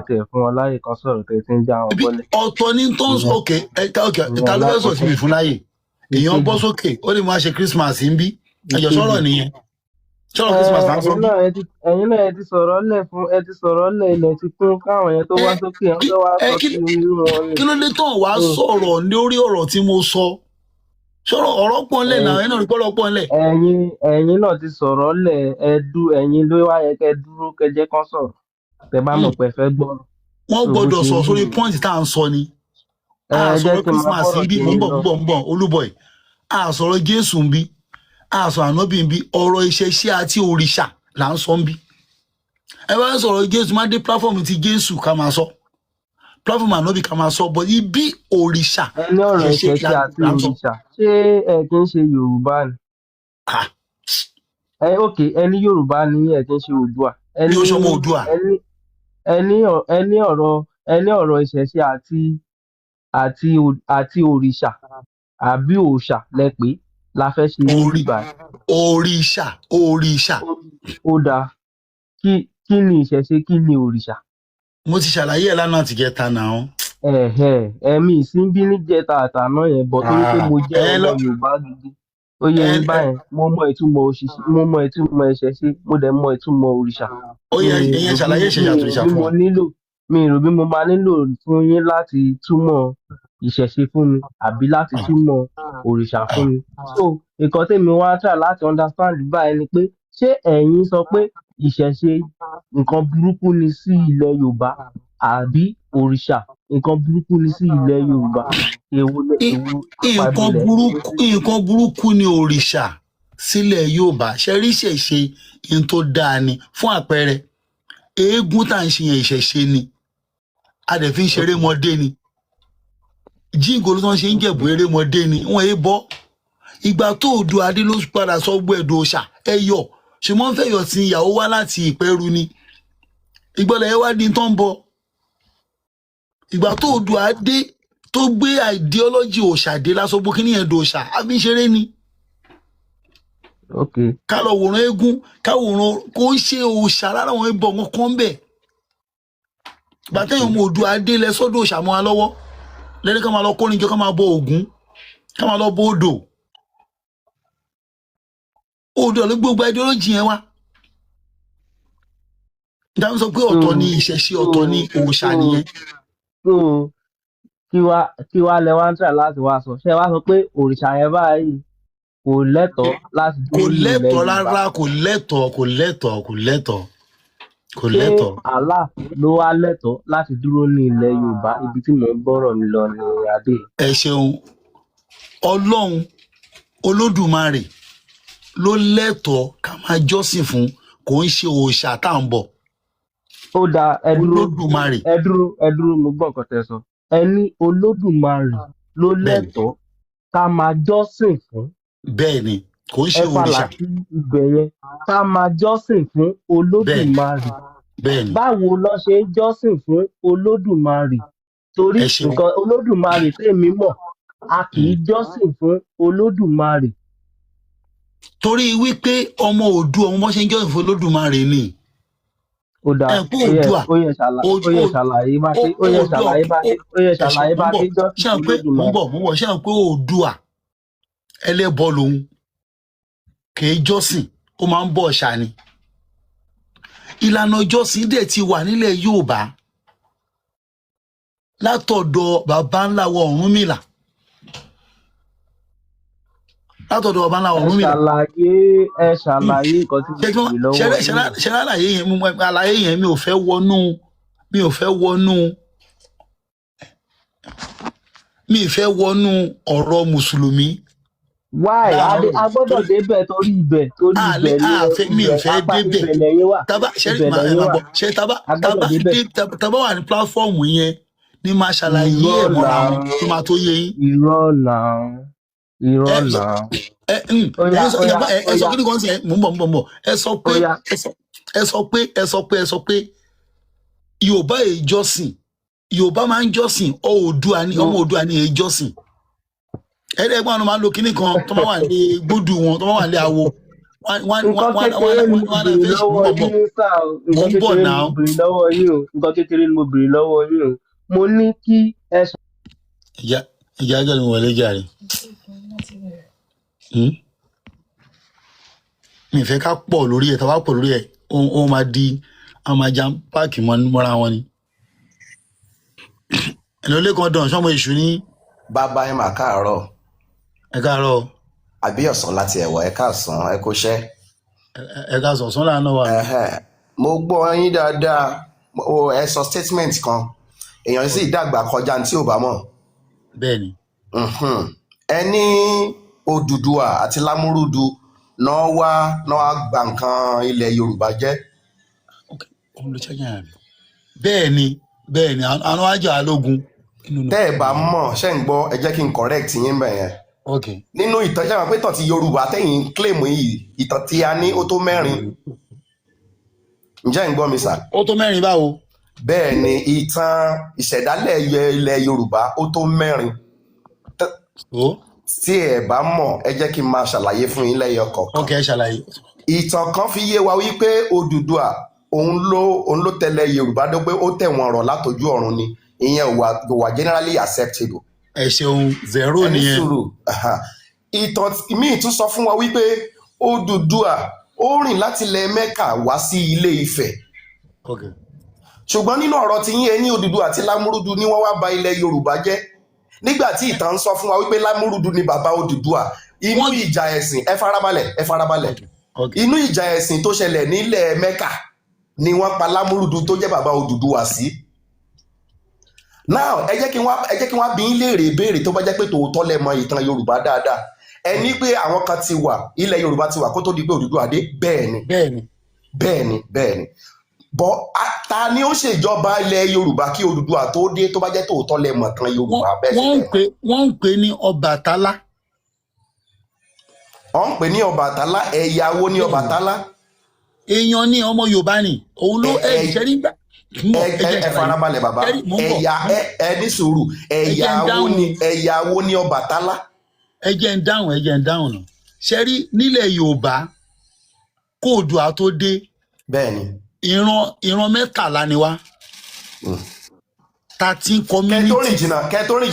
tẹ̀ fún wọn láyè kan sọ̀rọ̀ tẹ̀ tí ń já wọn bọ́lẹ̀. ọ̀tọ̀ ní tó ń òkè ta ló fẹ́ sọ̀ sí mi fún láyè èèyàn bọ́ sókè ó lè máa ṣe Christmas ń bí ẹjọ́ sọ̀rọ̀ nìyẹn ṣọ́rọ̀ Christmas là ń sọ bí. ẹ̀yin náà ẹ ti sọ̀rọ̀ lẹ̀ fún ẹ ti sọ̀rọ̀ lẹ̀ ilẹ̀ ti kún káwọn yẹn tó ẹ wá sókè ẹ̀ ń kí fẹ́ wá ẹ sọ kí sí irú wọn ni. kí ló dé tán wàá So, sọ̀rọ̀ lórí ọ̀rọ̀ tí mo sọ ṣọ́rọ̀ ọ̀rọ̀ pọ̀ ńlẹ̀ náà ẹ̀yin ẹ̀ náà rí pọ́lọ́ pọ̀ ńlẹ̀. ẹ̀yin náà ti sọ̀rọ̀ lẹ̀ ẹ̀yin ló wá yẹ kẹ́ dúró kẹ́ jẹ́ kán sọ̀rọ̀ tẹ́ bá mọ̀ pé ẹ fẹ́ gbọ́. Wọ́n So bó gbọ́dọ̀ ṣe sọ rí sórí nìyẹn. pọ́ǹtì tá à ń sọ ni. Ẹ A jẹ́ sọ̀rọ̀ kí n máa Christmas bọ́rọ̀ bí tèmi lọ. ń bọ̀ Olúbọ̀yì. A sọ̀rọ̀ Jésù ń bí. A sọ̀rọ̀ ànábì ń bí. Ọ̀rọ̀ ìṣẹ̀ṣe àti òrìṣà là ń sọ ń bí. Ẹ bá sọ̀rọ̀ Jésù má dé pláfọ́ọ̀mù ti Jésù ká máa sọ. Pláfọ́ọ̀mù ànábì ká máa sọ bọ̀ ibi òrìṣà Ẹ ní ọ̀rọ̀ ìṣẹ̀ṣe ìṣẹ̀ṣe àti là ń sọ. òrìṣà ṣé ẹ kì í ṣe Yorùbá ni? Ah, Ok, ẹ ní Yorùbá ni ẹ kì í ṣe Oòduà. mi ò sọmọ Oòduà. ẹ ní ẹ ní ọ̀rọ̀ ìṣẹ̀ṣe àti òrìṣà àbí òòṣà lẹ pé la fẹ́ ṣe níbí Orí báyìí. òrìṣà. Ó dáa kí ni ìṣẹ̀ṣe kí ni òrìṣà? Mo ti ṣàlàyé ẹ̀ lánàá àtìgẹ́ta náà. Ẹ̀mí ìsínbí níjẹta àtàná yẹn bọ̀ torí pé mo jẹ́ Ẹ ọmọ lọ Yorùbá gidi. Ó yẹ ẹ yín ẹ báyẹn mo mọ ìtumọ̀ ìṣẹ̀ṣe mo dẹ̀ mọ ìtumọ̀ òrìṣà. ó yẹ ìyẹn ṣàlàyé ìṣẹ̀ṣe àtòrìṣà fún wa. Mi ì rò bí mo máa nílò fún yín láti túmọ̀ ìṣẹ̀ṣe fún mi àbí láti túmọ̀ òrìṣà fún mi. So nǹkan tèmi wá try láti understand báyìí ni pé ṣé ẹ̀yin sọ pé ìṣẹ̀ṣe nǹkan burúkú ni sí ilẹ̀ Yorùbá àbí òrìṣà nǹkan burúkú ni sí ilẹ̀ Yorùbá? Èwo apá Nǹkan burúkú ni òrìṣà sílẹ̀ Yorùbá ṣẹ́rí ìṣẹ̀ṣe in tó dáa ni fún àpẹẹrẹ eégún tá à ń ṣe yẹn ìṣẹ̀ṣe ni a dẹ̀ fi ń ṣeré mọdé ni jíǹgò ló tán ṣe ń jẹ̀bù eré mọdé ni wọ́n é bọ́ ìgbà tó Oòduà adé ló padà sọ gbọ́ ẹ̀dùn òòṣà ẹ yọ ṣùgbọ́n fẹ́ yọ sí ìyàwó wá láti ìpẹ́rù ni ìgbọ́lẹ̀ ẹ wá di tó ń bọ̀ ìgbà tó Oòduà adé tó gbé ideology òòṣà dé lásán gbó kíní ẹ̀dùn òòṣà á fi ń ṣeré ni. Ká lọ wòran eégún ká wòran kó ń ṣe òòṣà rárá wọn bọ̀ wọn kàn bẹ̀ gbàtẹ́yìn ọmọ Oòduà adé lẹ sọ́dọ̀ òòṣà mọ́ wa lọ́wọ́ lẹ́ni ká máa lọ kórin jọ ká máa bọ Ògún ká máa lọ bọ odò ló gbogbo ideology yẹn wá dáhùn sọ pé ọ̀tọ̀ ni ìṣẹ̀ṣe ọ̀tọ̀ ni òòṣà nìyẹn. Kí wá lẹ wá ń tà láti wá sọ ṣé wá sọ pé òrìṣà yẹn báyìí kò lẹ́tọ̀ọ́ láti dúró ní ilẹ̀ Yorùbá? Rárá kò lẹ́tọ̀ọ́. Ṣé Allah ló wá lẹ́tọ̀ọ́ láti dúró ní ilẹ̀ Yorùbá ibi tí mò ń bọ̀rọ̀ mi lọ ní adé? Ẹ ṣeun Ọlọ́run Olódùmarè ló lẹ́tọ̀ọ́ ká máa jọ́sìn fún kò ń ṣe òòṣà tá à ń bọ̀. Ó dáa Olódùmarè. ẹ dúró mo gbọ́ nǹkan tẹ́ sọ. Ẹ ní Olódùmarè ló lẹ́tọ̀ọ́ ká máa jọ́sìn fún. Bẹ́ẹ̀ ni kò ń ṣe òrìṣà. Ẹ fàlà sí ibẹ̀ yẹn ká máa jọ́sìn fún Olódùmarè. Bẹ́ẹ̀ni. Báwo ló ṣe ń jọ́sìn fún Olódùmarè? Torí nǹkan Olódùmarè tèmi mọ̀ a kì í jọ́sìn fún Olódùmarè. Torí wípé ọmọ Oòduà ọmọ ṣe ń jọ́sìn fún Olódùmarè ni. Ó dáa ó yẹ ṣàlàyé bá ṣe jọ́sìn fún Olódùmarè. Mo bọ̀ ṣé àwọn pé Oòduà ẹlẹ́bọ lòun kì í jọ́sìn ó máa ń bọ òòṣà ni. Ìlànà ìjọsìn dẹ̀ ti wà nílẹ̀ Yorùbá látọ̀dọ̀ bàbá ńlá wa Ọ̀rúnmìlà. Ẹ ṣàlàyé nǹkan tí mo bèrè lọ́wọ́ yín. Ṣé àlàyé yẹn mi ò fẹ́ wọnú ọ̀rọ̀ mùsùlùmí. Why? A gbọ́dọ̀ débẹ̀ torí ibẹ̀ mi ò fẹ́ débẹ̀. Tábà wà ní pláfọ́ọ̀mù yẹn ni máa ṣàlàyé ẹ̀ mọ́ra wọn tó máa tó yé yín. Irọ́ náà. Ẹ sọ kí ni kàn sí ẹ mò ń bọ̀ ẹ sọ pé Yorùbá èyí jọ́sìn Yorùbá máa ń jọ́sìn Oòduà ni ọmọ Oòduà ni èyí jọ́sìn. Ẹ̀ẹ́dẹ́gbọ́n àwọn máa ń lo kinní kan tó máa wà ní gbódù wọn tó máa wà ní awo. Nǹkan kékeré ni mo bèrè lọ́wọ́ yín o. Mo ní kí ẹ sọ. Ìyá ẹjọ́ ni mo wọlé jàre. mi fẹ́ ká pọ̀ lórí ẹ̀ tá a bá pọ̀ lórí ẹ̀ ó máa di àwọn máa jam páàkì mọ́ra wọn ni. ẹ̀nà ilé kan dàn sọ́mọ èṣù ní. bàbá ẹ mà káàárọ̀. ẹ káàárọ̀. àbí ọ̀sán láti ẹ̀wọ̀ ẹ káàsán ẹ kó ṣẹ́. ẹ káàsán ọ̀sán làánà wà. mo gbọ́ yín dáadáa ẹ sọ statement kan èèyàn sì dàgbà kọjá tí ò bá mọ̀. bẹ́ẹ̀ni. ẹ ní Odùduwà àti Lámúrúdu náà wá gba nǹkan ilẹ̀ Yorùbá jẹ́. bẹ́ẹ̀ni àwọn ajá alógun. tẹ́ ẹ bá mọ̀ ṣe ń gbọ́ ẹ jẹ́ kí n correct yín bẹ̀ yẹn. nínú ìtàn ṣe wọn pé ìtàn ti Yorùbá tẹ̀yìn claim yìí ìtàn tí a ní ó tó 4. ǹjẹ́ ń gbọ́ mi sà. ó tó 4 báwo. bẹ́ẹ̀ ni ìtàn ìṣẹ̀dálẹ̀ ilẹ̀ Yorùbá ó tó 4. tí ẹ bá mọ̀ ẹ jẹ́ kí n máa ṣàlàyé fún yín lẹ́yọ kọ̀ọ̀kan. ok ṣàlàyé. ìtàn kan fi yé wa wípé Odùduwà òun ló tẹ̀lé Yorùbá dé pé ó tẹ̀ wọ́n ọ̀rọ̀ látọjú ọ̀run ni ìyẹn wà generally acceptable. ẹ ṣeun 0 nìyẹn. ìtàn míì tún sọ fún wa wípé Odùduwà ó rìn láti ilẹ̀ Mẹ́kà wá sí Ilé Ifẹ̀. ṣùgbọ́n nínú ọ̀rọ̀ tí yín ẹni Odùduwà àti Lámúrúdu ni wọ́n wá ba ilẹ̀ Yorùbá jẹ́ nígbà tí ìtàn ń sọ fún wa wípé Lámúrúdu ni bàbá Odùduwà inú ìjà ẹ̀sìn ẹ farabalẹ̀ inú ìjà ẹ̀sìn tó ṣẹlẹ̀ nílẹ̀ Mẹ́kà ni wọ́n pa Lámúrúdu tó jẹ́ bàbá Odùduwà sí. now ẹ jẹ́ kí wọ́n bí yín léèrè ìbéèrè tó bá jẹ́ pé tòótọ́ lẹ mọ ìtàn Yorùbá dáadáa ẹ ní pé àwọn kan ti wà ilẹ̀ Yorùbá ti wà kó tó di pé Odùduwà dé. bẹ́ẹ̀ni bọ́ ta ni ó ṣèjọba ilẹ̀ Yorùbá kí Odùduwà tó dé tó bá jẹ́ tòótọ́ lẹ mọ̀ ìtàn Yorùbá bẹ́ẹ̀ ṣe bẹ́ẹ̀. wọ́n ń pè ní Ọbàtálá. wọ́n ń pè ní Ọbàtálá ẹ̀yà wo ni Ọbàtálá. èèyàn ní ọmọ Yorùbá ni òun ló ẹ̀jẹ̀ nígbà. ẹ farabalẹ̀ bàbá ẹ̀yà ẹ ní sùúrù ẹ̀yà wo ni Ọbàtálá. ẹ jẹ́ ń dáhùn nà ṣe rí nílẹ̀ Yorùbá kó Oòduà tó dé. bẹ́ẹ̀ni. ìran 13 ni wá. 13 community. kẹtórìn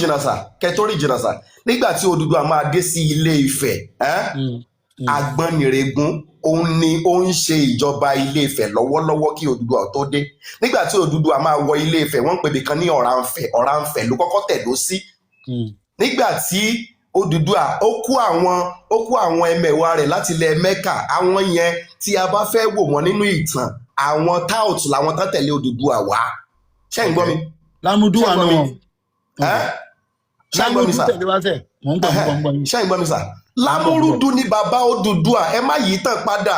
jìnnà sà nígbà tí Odùduwà máa dé sí Ilé Ifẹ̀ Àgbọnnìrègún òun ni ó ń ṣe ìjọba Ilé Ifẹ̀ lọ́wọ́lọ́wọ́ kí Odùduwà tó dé nígbà tí Odùduwà máa wọ Ilé Ifẹ̀ wọ́n ń pè bìkan ní Ọ̀rànfẹ̀ ló kọ́kọ́ tẹ̀dó sí. nígbà tí Odùduwà ó kó àwọn ẹmẹ̀wà rẹ̀ láti ilẹ̀ Mẹ́kà àwọn yẹn tí a bá fẹ́ wò wọ́n nínú ìtàn àwọn Taut làwọn tán tẹ̀lé Odùduwà wá. ṣé ń gbọ́ mi. Lámúdúwà náà wọn. ṣé ń gbọ́ mi sà. ṣé ń gbọ́ mi sà. Lámúrúdu ni bàbá Odùduwà ẹ má yí tàn padà.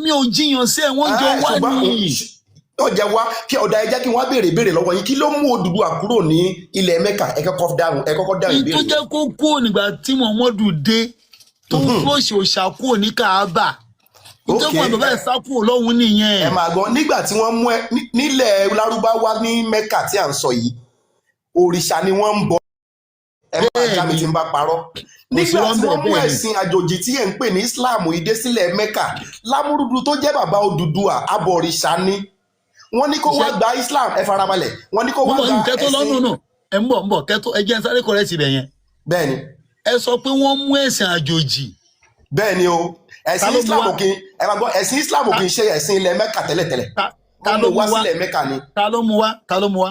mi ò jiyàn sí ẹ wọ́n jọ wá ní. ó jẹ wá kí ọ̀dà ẹ jẹ́ kí wọ́n béèrè lọ́wọ́ yín kí ló mú Odùduwà kúrò ní ilẹ̀ Mẹ́kà ẹ kọ́kọ́ dáhùn ìbéèrè. tó jẹ́ kó kúrò nígbà tí Muhammadu dé tó fòṣì òṣà kúrò ní Káàbà nítorí wọn bàbá ẹ sá kúrò lọ́hùn nìyẹn. ẹ máa gbọ́ nígbà tí wọ́n mú ẹ nílẹ̀ Lárúbáwá ní Mẹ́kà tí à ń sọ yìí òrìṣà ni wọ́n ń bọ ẹ máa já mi tí ń bá parọ́. nígbà tí wọ́n mú ẹ̀sìn àjòjì tí ẹ̀ ń pè ní Islam ìdé sílẹ̀ Mẹ́kà Lámúrúdu tó jẹ́ bàbá Odùduwà abọ̀rìṣà ni wọ́n ní kó wá gba Islam ẹ farabalẹ̀ wọ́n ní kó wá gba ẹ̀sìn. ẹ ń bọ̀ kẹ́tó ẹ jẹ́ ń sáré kọ̀rẹ́ síbẹ̀ yẹn. bẹ́ẹ̀ni. ẹ sọ pé wọ́n mú ẹ̀sìn àjòjì. bẹ́ẹ̀ni o ẹ̀sìn Islam ò kì í ẹ máa gbọ́ ẹ̀sìn Islam ò kì í ṣe ẹ̀sìn ilẹ̀ Mẹ́kà tẹ́lẹ̀tẹ́lẹ̀ ta ló wá sílẹ̀ Mẹ́kà ni. ta ló mú wá.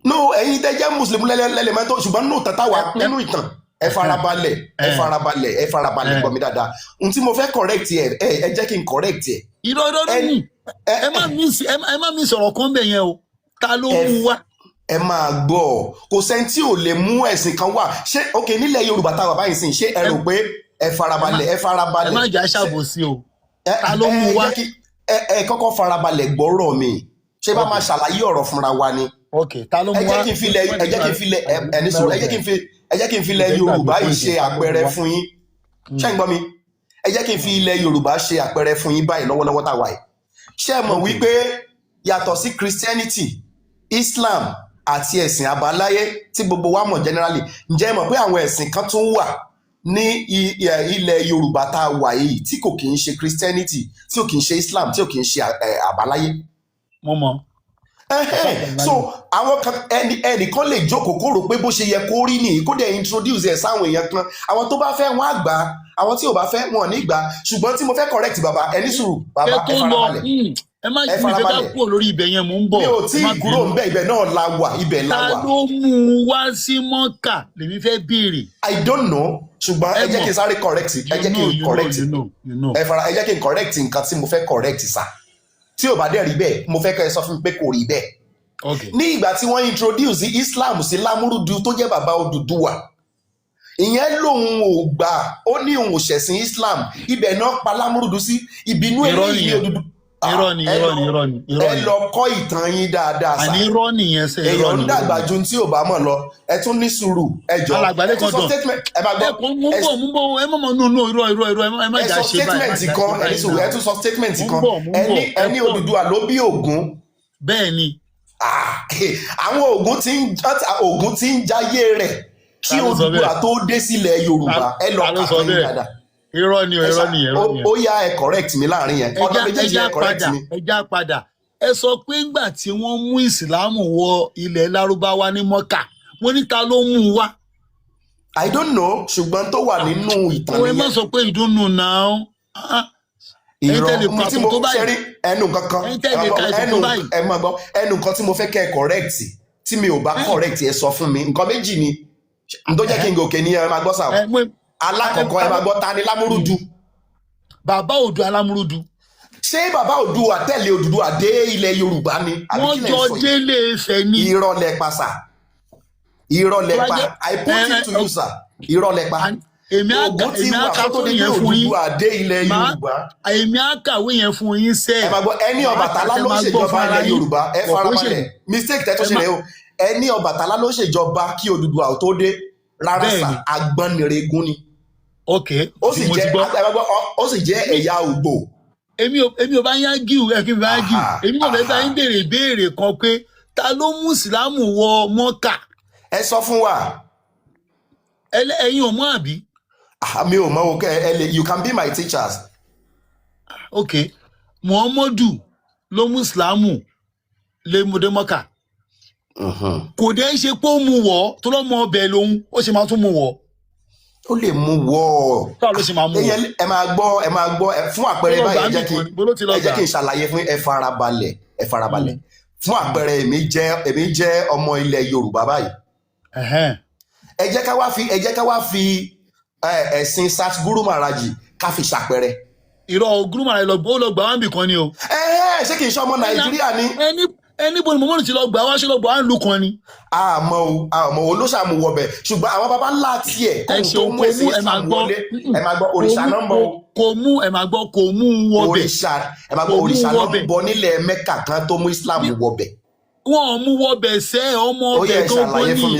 no ẹ̀yin tẹ́ jẹ́ mùsùlùmí lẹ́lẹ́mẹ́tò ṣùgbọ́n nínú ìtàn táwa nínú ìtàn ẹ farabalẹ̀ gbọ́ mi dáadáa ohun tí mo fẹ́ correct ẹ jẹ́ kí n correct ẹ. irọ́ ni ẹ má mi sọ̀rọ̀ kan bẹ̀ yẹn o ta ló mú wá. ẹ máa gbọ́ kò sẹ́ni tí ò lè mú ẹ̀sìn kan wá ṣé ok nílẹ̀ Yorùbá táwa báyìí sìn ṣé ẹ rò pé ẹ farabalẹ̀. ẹ má jà ṣàbòsí o ta ló mú wá. ẹ kọ́kọ́ farabalẹ̀ gbọ́rọ̀ mi ṣé bá máa ṣàlàyé ọ̀rọ̀ fúnra wa ni. ok ta ló mú wá. ẹ jẹ́ kí n fi ilẹ̀ Yorùbá yìí ṣe àpẹẹrẹ fún yín ṣé ń gbọ́ mi ẹ jẹ́ kí n fi ilẹ̀ Yorùbá ṣe àpẹẹrẹ fún yín báyìí lọ́wọ́lọ́wọ́ táwa yìí ṣé ẹ mọ̀ wípé yàtọ̀ sí Christianity Islam àti ẹ̀sìn àbáláyé tí gbogbo wa mọ̀ generally ǹjẹ́ ẹ mọ̀ pé àwọn ẹ̀sìn kan tún wà ní ilẹ̀ Yorùbá tá a wà yìí tí kò kì í ṣe Christianity tí ò kì í ṣe Islam tí ò kì í ṣe àbáláyé. mo mọ̀. So àwọn ẹnìkan lè jókòó kó rò pé bó ṣe yẹ kó rí nìyí kó dẹ̀ introduce ẹ̀ sáwọn èèyàn kan, àwọn tó bá fẹ́ wọn á gbà, àwọn tí ò bá fẹ́ wọn ò ní gbà. Ṣùgbọ́n tí mo fẹ́ correct bàbá, ẹ ní sùúrù bàbá, ẹ farabalẹ̀. Ẹ má mi fẹ́ ká kúrò lórí ibẹ̀ yẹn, mò ń bọ̀. Mi ò tí ì kúrò ńbẹ̀, ibẹ̀ náà la wà, ibẹ̀ la wà. Ta ló mú un wá sí Mọ́kà lèmi fẹ́ béèrè. I don't know, ṣùgbọ́n ẹ jẹ́ kí n sáré correct, ẹ jẹ́ kí n correct, ẹ jẹ́ kí n correct nǹkan tí mo fẹ́ correct sà. Tí ò bá dẹ̀ rí bẹ́ẹ̀, mo fẹ́ kẹ́ ẹ sọ fún mi pé kò rí bẹ́ẹ̀. Ní ìgbà tí wọ́n introduce Islam sí Lámúrúdù tó jẹ́ bàbá Odùduwà, ìyẹn lòun ò gbà, ó ní òun ò ṣẹ̀sìn Islam, ibẹ̀ náà pa Lámúrúdù sí, ìbínú eléyìí ní Odùduwà. Irọ́ ni. Ẹ lọ kọ́ ìtàn yín dáadáa sà. Àní irọ́ nìyẹn sẹ́, irọ́ ni. Èèyàn ń dàgbà ju tí ò bá mọ̀ lọ, ẹ tún ní sùúrù, ẹ jọ. Alàgbàlẹ̀ kan dàn. Ẹ máa gbọ́. Mú bọ̀, ẹ mọ̀ nù irọ́, ẹ má jà ṣe báyìí. Ẹ sọ statement kan, ẹ ní sùúrù, ẹ tún sọ statement kan. Ẹni Odùduwà ló bí Ògún. Bẹ́ẹ̀ ni. Àwọn Ògún tí ń jayé rẹ̀ kí Odùduwà tó dé sílẹ̀ Yorùbá, ẹ lọ kà fún yín dáadáa. Irọ́ ni. Ó yá ẹ correct mi láàrin yẹn. Ọ̀dọ́ méjèèjì ẹ correct mi. Ẹ já padà. Ẹ sọ pé ńgbà tí wọ́n mú ìsìlámù wọ ilẹ̀ Lárúbáwá ní Mọ́kà, wọ́n ní ta ló mú un wá? I don't know, ṣùgbọ́n tó wà nínú ìtàn nìyẹn. Ẹ má sọ pé ìdùnnú náà. Ìrọ̀ mi tí mo ṣe rí ẹnu kankan, ẹ máa gbọ́, ẹnu kan tí mo fẹ́ kẹ́ ẹ correct, tí mi ò bá correct ẹ sọ fún mi. Nǹkan méjì ni n tó jẹ́ kí n gòkè ní ẹ máa gbọ́ sà. Alákọ̀ọ́kọ́ ẹ máa gbọ́, ta ni Lámúrúdù? Bàbá Oòduà Lámúrúdù. Ṣé bàbá Oòduà tẹ̀lé Odùduwà dé ilẹ̀ Yorùbá ni? Wọ́n jọ délé Ifẹ̀ ni. Irọ́ lẹ pa sà, irọ́ lẹ pa, I put it to you sir, irọ́ lẹ pa. Ògún ti wà kó tó di pé Odùduwà dé ilẹ̀ Yorùbá. Èmi á kàwé yẹn fún yín sẹ́. Ẹ máa gbọ́, ẹni Ọbàtálá ló ṣèjọba ilẹ̀ Yorùbá, ẹ farabalẹ̀, mistake tẹ́ tó ṣe rẹ̀ o. Ẹni Ọbàtálá ló ṣèjọba kí Odùduwà ò tó dé, rárá sà, Agbọ́nrẹ̀gún ni. Ó sì jẹ́ ẹ̀yà Ògbò. Èmi ò bá yán gíw, ẹ kí n bá gíw. Èmi ò fẹ́ bá yín béèrè ìbéèrè kan pé ta ló mú ìsìlámù wọ Mọ́kà? Ẹ sọ fún wa. Ẹ̀yin ò mọ̀ àbí? Mi ò mọ̀ o, you can be my teachers. Muhammadu ló mú ìsìlámù lé mudé Mọ́kà. Kò dẹ́ ṣe pé ó mú wọ̀ tó lọ́ mọ ọbẹ̀ lòun, ó ṣe máa tún mú wọ̀. Ó lè mú wọ́. Báwo ló ṣe máa mú wọ́? Ẹ máa gbọ́ fún àpẹẹrẹ báyìí, ẹ jẹ́ kí n ṣàlàyé fún ẹ farabalẹ̀. Fún àpẹẹrẹ èmi jẹ́ ọmọ ilẹ̀ Yorùbá báyìí. Ẹ jẹ́ ká wá fi ẹ̀sìn Satguru Maharaji ká fi ṣàpẹẹrẹ. Irọ́ Guru Maharaji lọ gbà wá níbì kan ni o. Ṣé kì í ṣe ọmọ Nàìjíríà ni? Ẹni bo ni mo mọ̀ ti lọ gbà wá ṣe lọ gbà wá ń lu kan ni. Àmọ́ olóṣàmù wọbẹ̀, ṣùgbọ́n àwọn baba ńlá tiẹ̀ kò tó mú ẹ̀sìn Islam wọlé. Ẹ máa gbọ́ òrìṣà náà ń bọ̀. Kò mú wọbẹ̀. Ẹ máa gbọ́ òrìṣà náà ń bọ̀ nílẹ̀ Mẹ́kà kan tó mú Islam wọbẹ̀. Wọ́n mú wọbẹ̀ sẹ́ ọmọ ọbẹ̀ gangan ni.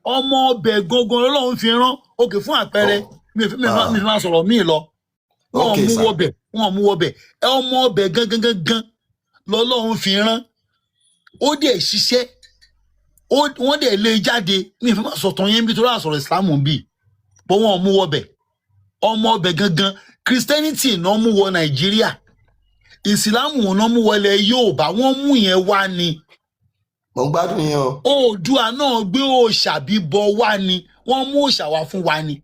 Ọmọ ọbẹ̀ gangan Ọlọ́run fi rán òkè fún àpẹẹrẹ mi fi máa sọ̀rọ̀ míì lọ. Wọ́n mú wọbẹ̀ ọmọ ọbẹ̀ gangan lọ́lọ́run fi rán. Ó dẹ̀ ṣiṣẹ́, wọ́n dẹ̀ lé jáde ní ìfẹ́ máa sọ̀tàn yẹn bí tó rà sọ̀rọ̀ ìsìlámù bí bọ́ wọn mú wọbẹ̀ ọmọ ọbẹ̀ gangan. Christianity náà mú wọ Nàìjíríà, ìsìlámù náà mú wọlé Yorùbá, wọ́n mú yẹn wá ni. Mo gbádùn yẹn o. Oòduà náà gbé òòṣà bíbọ wá ni, wọ́n mú òòṣà wá fún wa ni.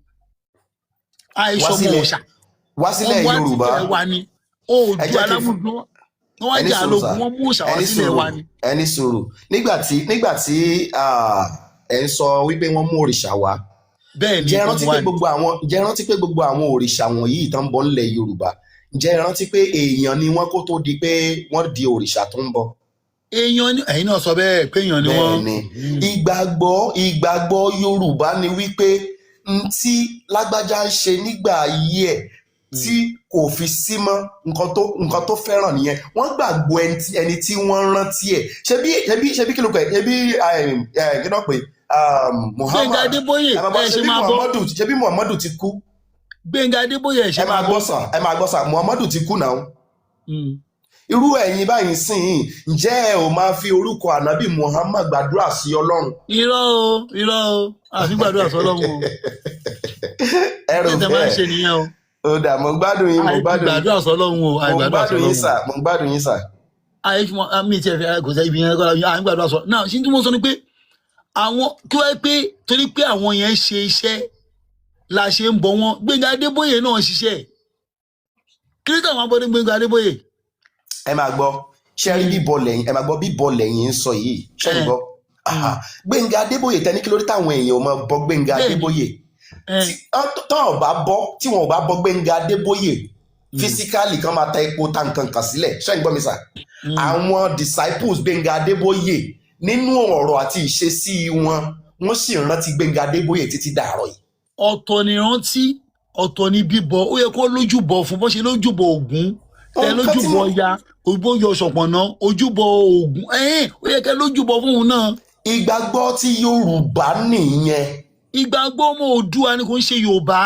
Àìsọmọ òòṣà wá sílẹ̀ Yorùbá. Oòduà Lámúrúdù wọ́n jà lógun, wọ́n mú òòṣà wá sílẹ̀ wa ni. Ẹni sùúrù, nígbà tí ẹ ń sọ wípé wọ́n mú òrìṣà wá, jẹ́ rántí pé gbogbo àwọn òrìṣà wọ̀nyí ìtàn bọ̀ nílẹ̀ Yorùbá, jẹ́ rántí pé èèyàn ni wọ́n kó tó di pé wọ́n di òrìṣà tó ń bọ̀. Èèyàn ni ẹ̀yin náà sọ bẹ́ẹ̀ pé èèyàn ni wọ́n. Ìgbàgbọ́ Yorùbá ni wípé tí lágbájá ń ṣe nígbà ayé ẹ̀ tí kò fi sí mọ́ nǹkan tó fẹ́ràn nìyẹn. Wọ́n gbàgbọ́ ẹni tí wọ́n rántí ẹ̀. Ṣebí kí ló pẹ̀? Kí ló pè? Gbẹ̀ngà Adébóyè ẹ ṣe máa bọ́. Ṣebí Muhammadu ti kú. Gbẹ̀ngà Adébóyè ẹ ṣe máa bọ́. Ẹ máa gbọ́ sà, Muhammadu ti kú náà. Irú ẹ̀yin báyìí sìn, ǹjẹ́ ẹ ò máa fi orúkọ ànábì Muhammad gbàdúrà sí Ọlọ́run? Irọ́ o, àfi gbàdúrà sí Ọlọ́run o. Ẹrù bẹ́ẹ̀ máa ń ṣe nìyẹn o. Ó dà, mo gbádùn yín. Àìgbàdúrà sí Ọlọ́run o, àìgbàdúrà sí Ọlọ́run. Mo gbádùn yín sà. mi ti ẹ̀ kò sẹ́ ibi yẹn kọ́ la gbàdúrà sọ náà ṣé tí mo sọ ni pé àwọn kí wọ́n pé torí pé àwọn yẹn ṣe iṣẹ́ la ṣe ń bọ̀ wọ́n Gbénga Adébóyè náà ṣiṣẹ́ kí ló táwọn abọ́dé Gbénga Adébóyè. ẹ máa gbọ́ ṣe rí bíbọ lẹ́yìn ẹ máa gbọ́ bíbọ lẹ́yìn ń sọ yìí ṣe ń gbọ́ Gbénga Adébóyè tẹ́ ní kí lórí táwọn èèyàn máa bọ́ Gbénga Adébóyè tọ́ ọ̀ bá bọ́ tí wọn ò bá bọ́ Gbénga Adébóyè fisikali kan máa ta epo tankan kan sílẹ̀ ṣe ń gbọ́ mi sà àwọn disciples Gbénga Adébóyè nínú ọ̀rọ̀ àti ìṣesí wọ́n sì rántí Gbénga Adébóyè títí dàárọ̀ yìí. ọ̀tọ̀ ni rántí ọ̀tọ̀ ni bíbọ ó yẹ kó lójúbọ fún bó ṣe lójúbọ Ògún ẹ lójúbọ ya òjúbọ yọ ṣọ̀pọ̀nà ojúbọ Ògún ó yẹ kẹ́ lójúbọ fún òun náà. ìgbàgbọ́ tí Yorùbá nìyẹn. ìgbàgbọ́ ọmọ Oòduà ni kò ń ṣe Yorùbá.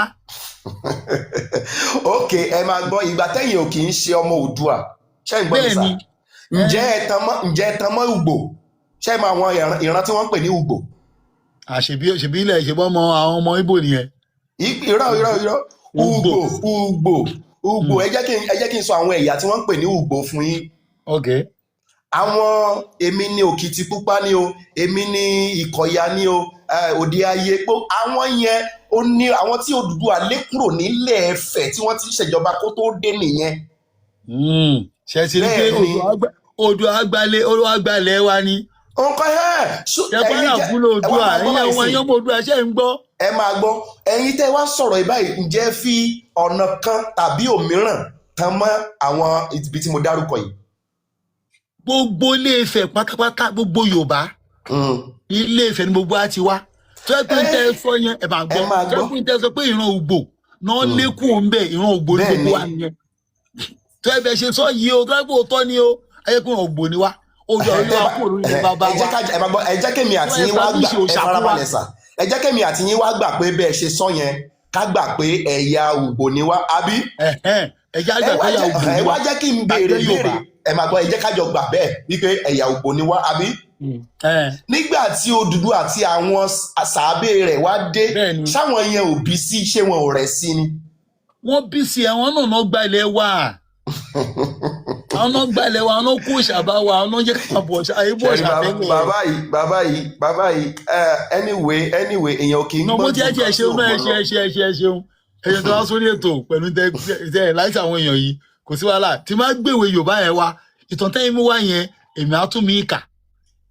ok ẹ máa gbọ́ ìgbà tẹ́yìn ò kì í ṣe ọmọ Oòduà ṣé ń gbọ́ mi sà ǹjẹ́ ẹ tan mọ́ Ugbo ṣé mọ àwọn ìran tí wọ́n ń pè ní Ugbo. àṣebí ilẹ̀ ìṣèbọ́ ọmọ àwọn ọmọ Ìgbò nìyẹn. irọ́ Ugbo ẹ jẹ́ kí n sọ àwọn ẹ̀yà tí wọ́n ń pè ní Ugbo fún yín. ok. àwọn èmi ní Òkìtìpupa ní o èmi ní Ìkọ̀yà ní o Òde Ayé pé àwọn yẹn ó ní àwọn tí Odùduwà lé kúrò nílẹ̀ Ẹ̀fẹ̀ tí wọ́n ti ṣèjọba kó tó dé nìyẹn. ṣe ti rí pé Oòduà gbalẹ̀ wa ni. nǹkan ẹ̀yin àbúrò Oòduà ẹ̀yin àwọn ẹ̀yàn ọmọ Oòduà ṣe ń gbọ́. ẹ máa gbọ́ ẹ̀yin tẹ́ wá sọ̀rọ̀ ìbáyìí ǹjẹ́ fi ọ̀nà kan tàbí òmíràn tàn mọ́ àwọn ibi tí mo dárúkọ yìí. gbogbo Ilé-Ifẹ̀ pátápátá gbogbo Yorùbá Ilé-Ifẹ̀ ni gbogbo á ti wá tó ẹ pé ń tẹ́ sọ yẹn ẹ máa gbọ́ tó ẹ pé ń tẹ́ sọ pé ìran Ugbo náà lékún òun bẹ́ẹ̀ ìran Ugbo ní gbogbo wa nìyẹn tó ẹ bẹ ṣe sọ yìí o tó ẹ pé òótọ́ ni o ayé pé ìran Ugbo ni wá Oòduà olúwa kúrò lórí ilẹ̀ bàbá wa. ẹ jẹ́ kémi àti yín wá gbà ẹ farabalẹ̀ sà ẹ jẹ́ kémi àti yín wá gbà pé bẹ́ẹ̀ ṣe sọ yẹn ká gbà pé ẹ̀yà Ugbo ni wá àbí. ẹ wá jẹ́ kí n béèrè ẹ máa gbọ́ ẹ jẹ́ kájọ gbà bẹ́ẹ̀ wípé ẹ̀yà Ugbo ni wá àbí. nígbà tí Odùduwà àti àwọn sàábé rẹ̀ wá dé sáwọn yẹn ò bí sí ṣé wọn ò rẹ̀ sí ni. wọ́n bí sí àwọn náà gba ilẹ̀ wa àwọn náà gba ilẹ̀ wa àwọn náà kó ìṣàbá wa àwọn náà jẹ́ ká bọ̀ ayé bọ̀ ṣàfẹ́lẹ̀. bàbá yìí anyway èèyàn kì í gbọ́. mo ti ẹ ṣeun náà ẹ ṣeun ẹ̀yẹ tó wá sórí ètò pẹ̀lú tẹ láìsí àwọn èèyàn yìí kò sí wàhálà tí máa gbèwé Yorùbá yẹn wá ìtàn tẹ́yìn mú wá yẹn èmi á tún mi kà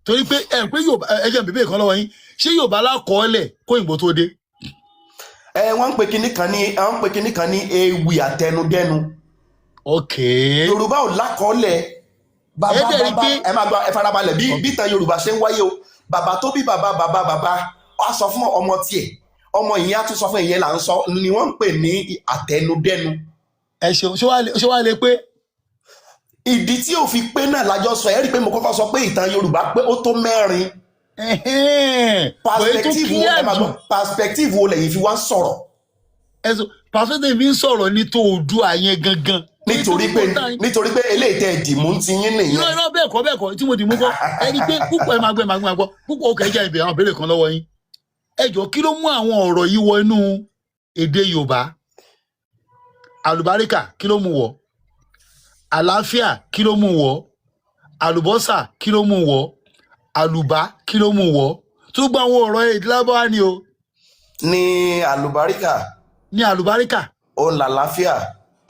torí pé pé Yorùbá ẹjẹ bèbè kan lọ́wọ́ yín ṣé Yorùbá lákọọ́lẹ̀ kó òyìnbó tó dé. wọ́n ń pe kinní kan ní ewì àtẹnudẹ́nu. ok. Yorùbá ò lákọọ́lẹ̀ bàbá ẹ máa gba ẹ farabalẹ̀ bí ìtàn Yorùbá ṣe ń wáyé o bàbá tó bí bàbá wá sọ fún ọmọ tiẹ̀ ọmọ yìí á tún sọ fún ìyẹn là ń sọ ni wọ́n ń pè ní àtẹnudẹ́nu. ẹ ṣeun ṣé wàá lè pé. ìdí tí ò fi pé náà lájọ sọ ẹ rí i pé mo kọ́kọ́ sọ pé ìtàn Yorùbá pé ó tó mẹ́rin. perspective wo lẹ́yìn fi wá sọ̀rọ̀. perspective fi ń sọ̀rọ̀ ní tó Oòduà yẹn gangan. nítorí pé eléyìí tẹ́ dìmú ti yín nìyẹn. irọ́ bẹ́ẹ̀ kọ́ tí mo dìmú kọ́ ẹni pé púpọ̀ ẹ máa gbọ́ púpọ̀ ó kẹ́jà ìbẹ̀rẹ̀ àwọn ìbéèrè kan lọ́wọ́ yín. ẹ jọ̀ọ́ kí ló mú àwọn ọ̀rọ̀ yìí wọ inú èdè Yorùbá? àlùbáríkà kí ló mú wọ̀? àlàáfíà kí ló mú wọ̀? àlùbọ́sà kí ló mú wọ̀? àlùbá kí ló mú wọ̀? tó gbọ́ àwọn ọ̀rọ̀ èdè lábáwá ni o. ní àlùbáríkà. ní àlùbáríkà. òun làlàáfíà.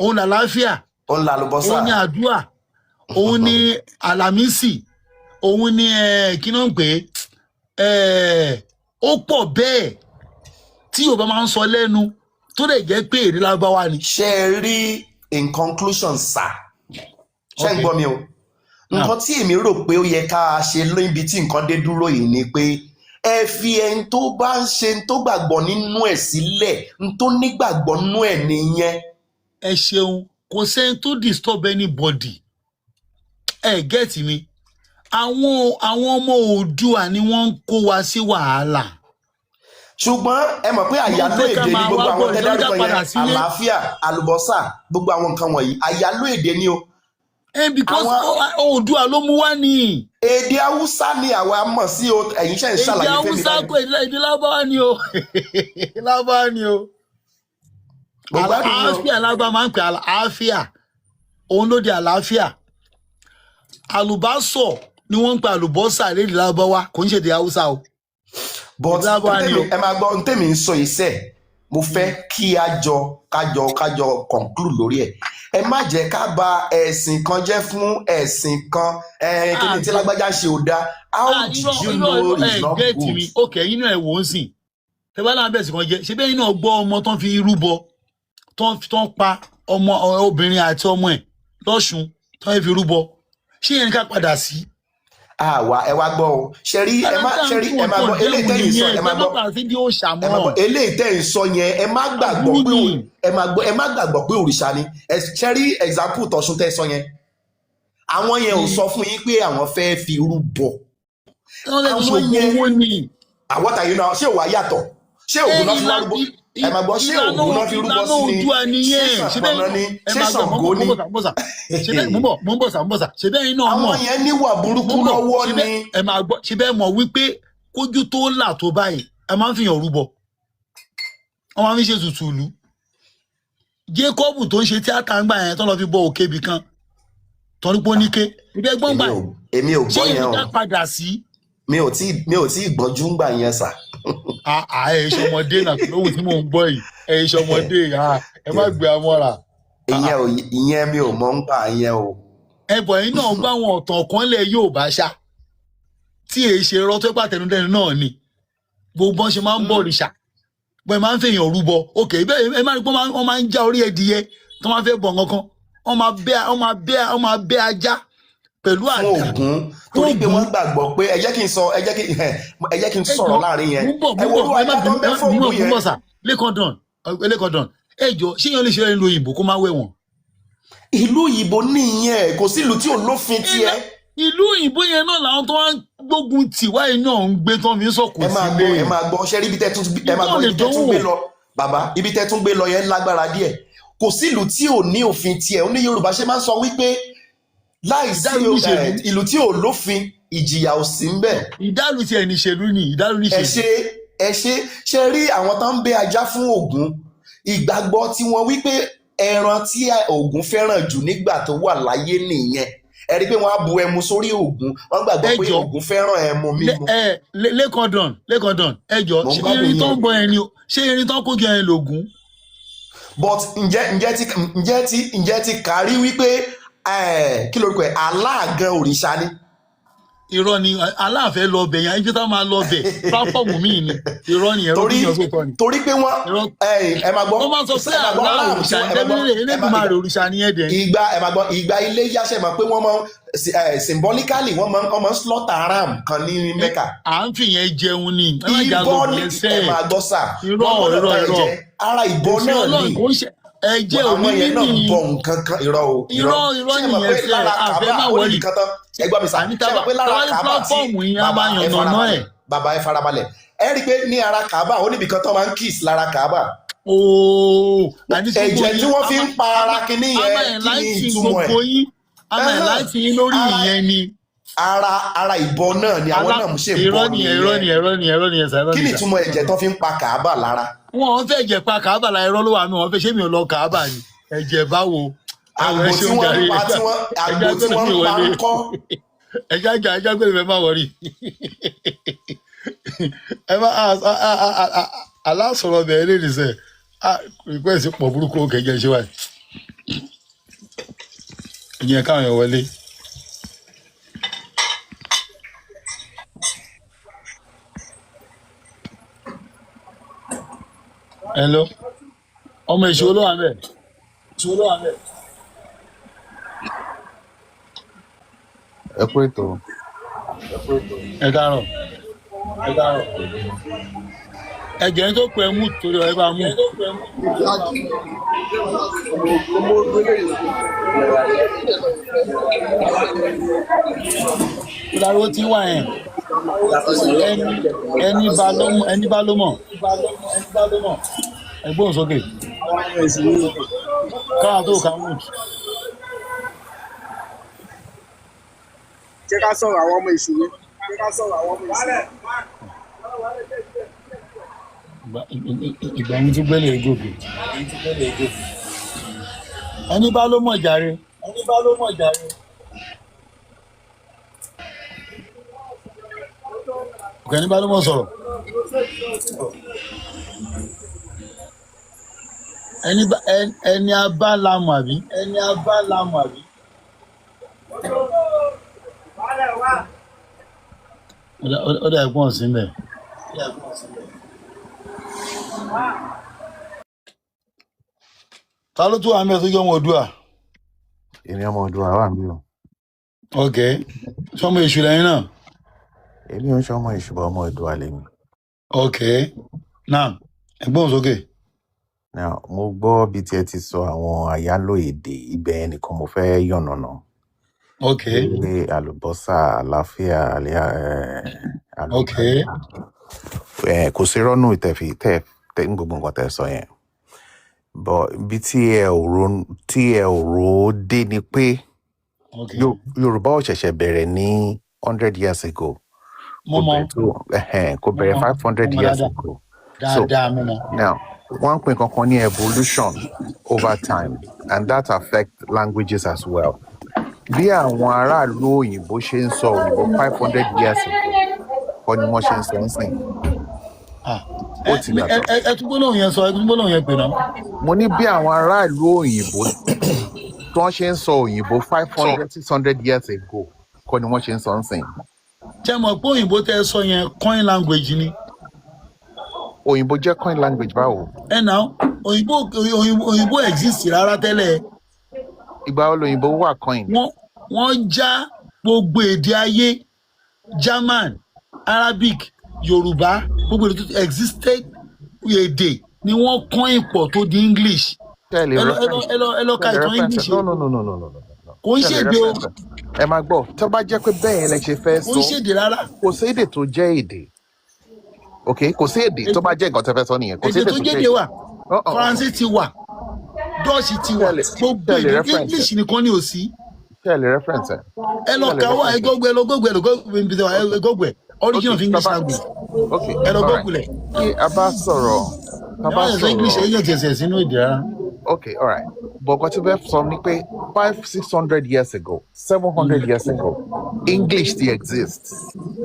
òun làlàáfíà. òun làlùbọ́sà. òun ní àdúrà. òun ní àlàmísì. òun ní kí ló ń pè é ó pọ̀ bẹ́ẹ̀ tí Yorùbá máa ń sọ lẹ́nu tó lè jẹ́ pé èdè lágbáwá ni. ṣe é rí in conclusion sà ṣe ń gbọ́ mi o nǹkan tí èmi rò pé ó yẹ ká ṣe níbi tí nǹkan dé dúró yìí ni pé ẹ fi ẹni tó bá ń ṣe tó gbàgbọ́ nínú ẹ̀ sílẹ̀ tó nígbàgbọ́ nínú ẹ̀ nìyẹn. ẹ ṣeun kò sẹ́ni tó disturb anybody ẹ gẹ́ẹ̀tì mi àwọn ọmọ Oòduà ni wọ́n ń kó wa sí wàhálà. ṣùgbọ́n ẹ mọ̀ pé àyálò èdè ni gbogbo àwọn tẹ́lẹ̀kọ́ yẹn àlàáfíà àlùbọ́sà gbogbo àwọn nǹkan wọ̀nyí àyálò èdè ni o. because Oòduà ló mú wá ní. èdè Haúsá ni àwa mọ̀ sí o ẹ̀yin ṣe ń ṣàlàyé fẹ́mi báyìí. èdè Haúsá kò èdè lábáwá ni o lábáwá ni o. àlàáfíà lábáwá máa ń pè àlàáfíà òun ló di àlàáfíà àlùbásọ̀ ni wọ́n ń pa àlùbọ́sà lédè Lárúbáwá kò ń ṣèdè Haúsá o. but ẹ máa gbọ́ ohun tèmi ń sọ iṣẹ́ mo fẹ́ kí kájọ conclude lórí ẹ̀. Ẹ má jẹ́ ká bà ẹ̀sìn kan jẹ́ fún ẹ̀sìn kan kí ni tí lágbájá ṣe ò dáa. How did you know it's not good? Okay, inú ẹ̀ wò ó sìn tẹ bá láwọn bẹ̀sìn kan jẹ́ ṣé bẹ́ẹ̀ náà gbọ́ ọmọ tán fi rúbọ tán pa ọmọ obìnrin àti ọmọ ẹ̀ lọ́ṣun tán fi rúbọ ṣé yẹn ká padà sí. Ẹ wá gbọ́ o ṣẹ́rí ẹ má gbọ́ eléyìí tẹ́yìn sọ ẹ má gbọ́ eléyìí tẹ́yìn sọ yẹn ẹ má gbàgbọ́ pé òrìṣà ni ṣẹ́rí example tọ̀sùn tẹ́ sọ yẹn àwọn yẹn ò sọ fún yín pé àwọn fẹ́ fi rúbọ àwọn yẹn àwọn tàyè náà ṣé òwà yàtọ̀ ṣé ògùn náà fi wá rúbọ ẹ má gbọ́ ṣé ògùn náà fi rúbọ sí ni ṣé sàpọ̀nà ni ṣé Ṣàngó ni. ṣe bẹ́ẹ̀ iná ọmọ àwọn yẹn níwà burúkú lọ́wọ́ ni. ẹ máa gbọ́ ṣe bẹ́ẹ̀ mọ̀ wípé kójú tó là tó báyìí ẹ máa ń fi hàn rúbọ wọ́n máa ń ṣe tutù ìlú. Jacob tó ń ṣe tíátà ń gbà yẹn tó lọ fi bọ òkè ibì kan torí pé ó ní ké ibẹ̀ gbọ́n gbà èmi ò gbọ́ yẹn o ṣé ìdá padà sí. mi ò tí ì gbọ́njú ń gbà yẹn sà. ẹ ṣe ọmọdé náà lóhùn tí mò ń gbọ́ yìí ẹ ṣe ọmọdé ẹ má gbé amọ́ra. ìyẹn mi ò mọ̀ ń gbà yẹn o. Ẹbọ yìí náà gbá àwọn ọ̀tàn kan lẹ̀ yóò bá ṣá tí èyí ṣe rọ́ tó pàtẹnudẹ́nu náà ni gbogbo ṣe máa ń bọ òrìṣà bọ́ ẹ máa ń fèèyàn rúbọ òkè ẹ má rí pé wọ́n máa ń já orí ẹdìyẹ tó máa fẹ́ bọ̀ nǹkan wọ́n máa bẹ́ ajá pẹ̀lú àdá. fún Ògún torí pé wọ́n gbàgbọ́ pé ẹ jẹ́ kí n sọ̀rọ̀ láàrin yẹn ẹ wo olú ajá tó ń bẹ fún Ògún yẹn. lẹ́kọ̀dọ̀n ẹjọ́ ṣé yẹn lè ṣe ìlú òyìnbó kó má wẹ̀wọ̀n. Ìlú òyìnbó nìyẹn kò sí ìlú tí ò lófin tiẹ̀. Ìlú òyìnbó yẹn náà làwọn tó wá ń gbógun tìwá yìí náà ń gbé tán fi ń sọ̀kò sílé. ẹ máa gbọ́ ṣe rí ibi tẹ́ tún gbé lọ bàbá ibi tẹ́ tún gbé lọ yẹn lágbára díẹ̀ kò sí ìlú tí ò ní òfin tiẹ̀ ó ní Yorùbá ṣe máa ń sọ wípé láìsí ìlú tí ò lófin ìjìyà ò sí ń bẹ. ìdálù tiẹ̀ níṣèlú ni ìdálù níṣèlú. ẹ ṣe rí àwọn tó ń bẹ ajá fún Ògún ìgbàgbọ́ tí wọ́n wípé ẹran tí Ògún fẹ́ràn jù nígbà tó wà láyé nìyẹn ẹ rí i pé wọ́n á bu ẹmu sórí Ògún wọ́n gbàgbọ́ pé Ògún fẹ́ràn ẹmu mímu. lẹ́kọ̀dọ̀n ẹjọ́ ṣé irin tó ń bọ ẹni ṣé irin tó ń kó jọ ẹni lògún. but ǹjẹ́ ti kárí wípé kí lórúkọ ẹ̀ aláàgán òrìṣà ni. Irọ́ ni aláàfẹ́ lọ bẹ̀ yẹn ibi tá máa lọ bẹ̀ pláfọ́ọ̀mù míì ni irọ́ ni ẹ̀rọ bí ọ̀sọ̀ tọ́ ni. torí pé wọ́n ẹ máa gbọ́ wọ́n máa sọ pé àlá òrìṣà ẹlẹ́gbẹ̀mọ̀ òrìṣà ni ẹ̀dẹ̀. ìgbà ilé yáṣẹ́ mọ̀ pé wọ́n máa symbolically wọ́n máa slaughter ram kan ní Mẹ́kà. à ń fìyẹn jẹun ni. ìbọn ní ẹ máa gbọ́ sà ara ìbọn náà ni ẹ̀jẹ̀ àwọn yẹn náà bọ̀ nǹkan kan irọ́ nìyẹn fẹ́ àfẹ́ máa wọlé ẹgbẹ́ mi sá ṣe mọ̀ pé lára Kaaba tí bàbá ẹ farabalẹ̀ ẹ rí i pé ní ara Kaaba ó níbi kan tó máa ń kiss lára Kaaba ẹ̀jẹ̀ tí wọ́n fi ń pa ara kínní yẹn kí ni ìtumọ̀ ẹ̀ àmọ́ ẹ̀ láti yín lórí ìyẹn ni. ara ìbọn náà ni àwọn náà ṣe ń bọ̀ nìyẹn kí ni ìtumọ̀ ẹ̀jẹ̀ tó fi ń pa Kaaba lára. Wọ́n fẹ́ jẹ pa Kaaba la irọ́ ló wà mí wọ́n fẹ́ ṣé mi ò lọ Kaaba ni ẹ̀jẹ̀ báwo. àgbo tí wọ́n ń pa ń kọ́. ẹja gbé mi máa wọrí. ẹ má aláṣọrọ bẹ̀rẹ̀ lè ní sẹ́ request pọ̀ burúkú kẹjẹ ṣe wáyé. ìyẹn káwọn yẹn wọlé. Hello. Ọmọ ìṣòro ló wà ńbẹ̀. Ẹ kú ètò. Ẹ káàárọ̀. Ẹ̀jẹ̀ tó pẹ́ mú torí ọ̀rẹ́ bá mú. Ìdárò tí wà yẹn. Ẹni bá ló mọ̀. Ẹgbọ́n sókè. Káà tó kà mú. Jẹ́ ká sọ̀rọ̀ àwọn ọmọ ìṣòro. Ìgbà mi tún gbẹ́lẹ̀ gòkè. Ẹni bá ló mọ̀ jàre. Kẹ́ni bá ló mọ̀ sọ̀rọ̀. Ẹni abá lamọ̀ àbí? Ó dà ẹ̀gbọ́n sí mẹ́. Ta ló tún wà mẹ́ tó jẹ́ ọmọ Oòduà? Èmi ọmọ Oòduà wà mí o. Ok. Sọmọ èṣù lẹ́yìn náà? Èmi ò ń ṣọmọ ìṣùbọ̀ ọmọ Oòduà lèmi. Ok. Now, ẹ̀gbọ́n sókè. Now, mo gbọ́ bí tí ẹ ti sọ àwọn àyálò èdè ibẹ̀ nìkan mo fẹ́ yànnàná. Ok. Pé àlùbọ́sà, àlàáfíà, Ok. kò sí rọ́nù tẹ́ ń gbogbo nǹkan tẹ́ sọ yẹn. But bí tí ẹ ò rò dé ni pé Ok. Yorùbá ò ṣẹ̀ṣẹ̀ bẹ̀rẹ̀ ní 100 years ago. Kò bẹ̀rẹ̀ 500 years ago. So now, one thing can evolution over time, and that affects languages as well. Bí àwọn aráàlú òyìnbó ṣe ń sọ òyìnbó 500 years ago, kọ́ ni wọ́n ṣe ń sọ ń sìn. Ó ti yàtọ̀. Ẹ tún gbólóhùn yẹn sọ, ẹ tún gbólóhùn yẹn pè náà. Mo ní bí àwọn aráàlú òyìnbó tí wọ́n ṣe ń sọ òyìnbó 500, 600 years ago, kọ́ ni wọ́n ṣe ń sọ ń sìn. Ṣé mọ̀ pé òyìnbó tẹ́ sọ yẹn coin language ni? Òyìnbó jẹ́ coin language báwo? Now, òyìnbó exist rárá tẹ́lẹ̀. Ìgbà wo lòyìnbó wà coin? Wọ́n já gbogbo èdè ayé, German, Arabic, Yorùbá, gbogbo èdè tó existed èdè ni wọ́n coin pọ̀ tó di English. Ẹ lọ ka ìtàn English. No. Kò ń ṣèdè o. Ẹ máa gbọ́, tó bá jẹ́ pé bẹ́ẹ̀ lẹ ṣe fẹ́ sọ. Kò ń ṣèdè rárá. Kò sí èdè tó jẹ́ èdè. Ok, kò sí èdè tó bá jẹ́ nǹkan tẹ́ fẹ́ sọ nìyẹn. Kò sí èdè tó jẹ́ èdè wà. Faransé ti wà. Dutch ti wà. Gbogbo èdè English nìkan ni ò sí. Ṣé ẹ lè reference ẹ? Ẹ lọ kà wá ẹgọgbẹ origin of English language. Ok, ẹ lọ gọgbẹ. Kí a bá sọ̀rọ̀. English ẹ̀yẹ̀ tẹ̀sẹ̀ sínú èdè rárá. Okay, all right. But what you have some 500-600 years ago, 700 years ago, English still exists,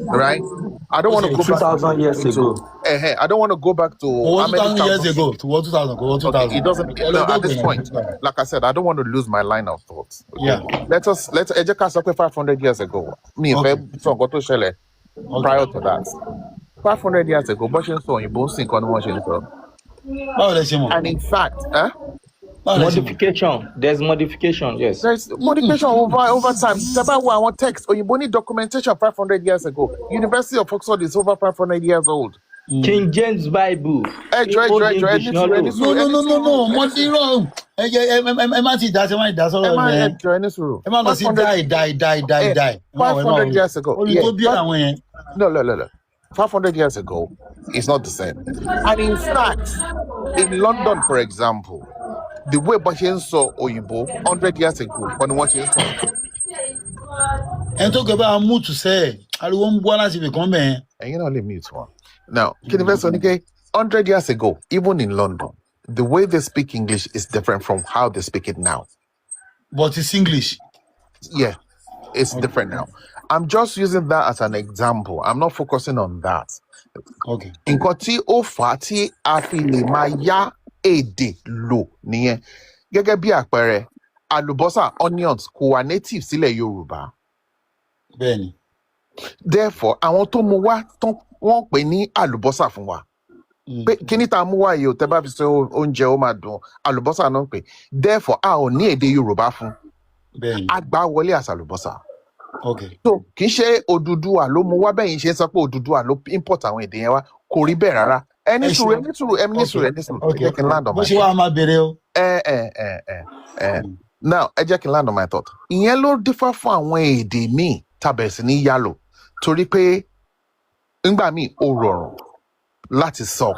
right? I don't want to go back 2,000 years ago. I don't want to go back to how many 2,000 years ago to 2000. Okay, it doesn't. No, at this point, like I said, I don't want to lose my line of thought. Okay? Yeah. Let's educate 500 years ago. Prior to that, 500 years ago, and in fact, Modification. There's modification, yes. There's modification over time. Our text or you need documentation 500 years ago. University of Oxford is over 500 years old. King James Bible. No. Mo ti rọ ẹ má ti dá sí ẹ má dá sọ̀rọ̀ yẹn. Ẹ má lọ sí die. 500 years ago. Orí tó bí àwọn yẹn. No. 500 years ago is not the same. And in fact, in London, for example, the way Bashin saw Oyibo 100 years ago, when watching song. And talk about mood to say, I won't go as if you come in. And you know, let me mute one. Now, 100 years ago, even in London, the way they speak English is different from how they speak it now. But it's English. Yeah, it's different now. I'm just using that as an example. I'm not focusing on that. Okay. In Koti Ofati Afile Maya Ede Lo Niye. Gẹ́gẹ́ bí àpẹẹrẹ, àlùbọ́sà onions kò wà native sílẹ̀ Yorùbá. Bẹ́ẹ̀ni. Therefore, àwọn tó mú wá tán wọ́n pè ní àlùbọ́sà fún wa. Pé kíní tá mú wá yìí ó tẹ́ bá fi ṣe oúnjẹ ó máa dùn, àlùbọ́sà náà pè. Therefore, a ò ní èdè Yorùbá fún. Bẹ́ẹ̀ni. A gbà wọlé as àlùbọ́sà. Okay. So kì í ṣe Odùduwà ló mú wá bẹ́yìn ṣe sọ pé Odùduwà ló import àwọn èdè yẹn wá kò rí bẹ́ẹ̀ rárá. Ẹni sùúrù. Ẹ jẹ́ kí n land on my thought. Bó ṣe wá máa bèrè o. Now, ẹ jẹ́ kí n land on my thought. Ìyẹn ló dífá fún àwọn èdè míì tàbẹ̀ sí ní yálò torí pé ńgbà míì ó rọrùn láti sọ.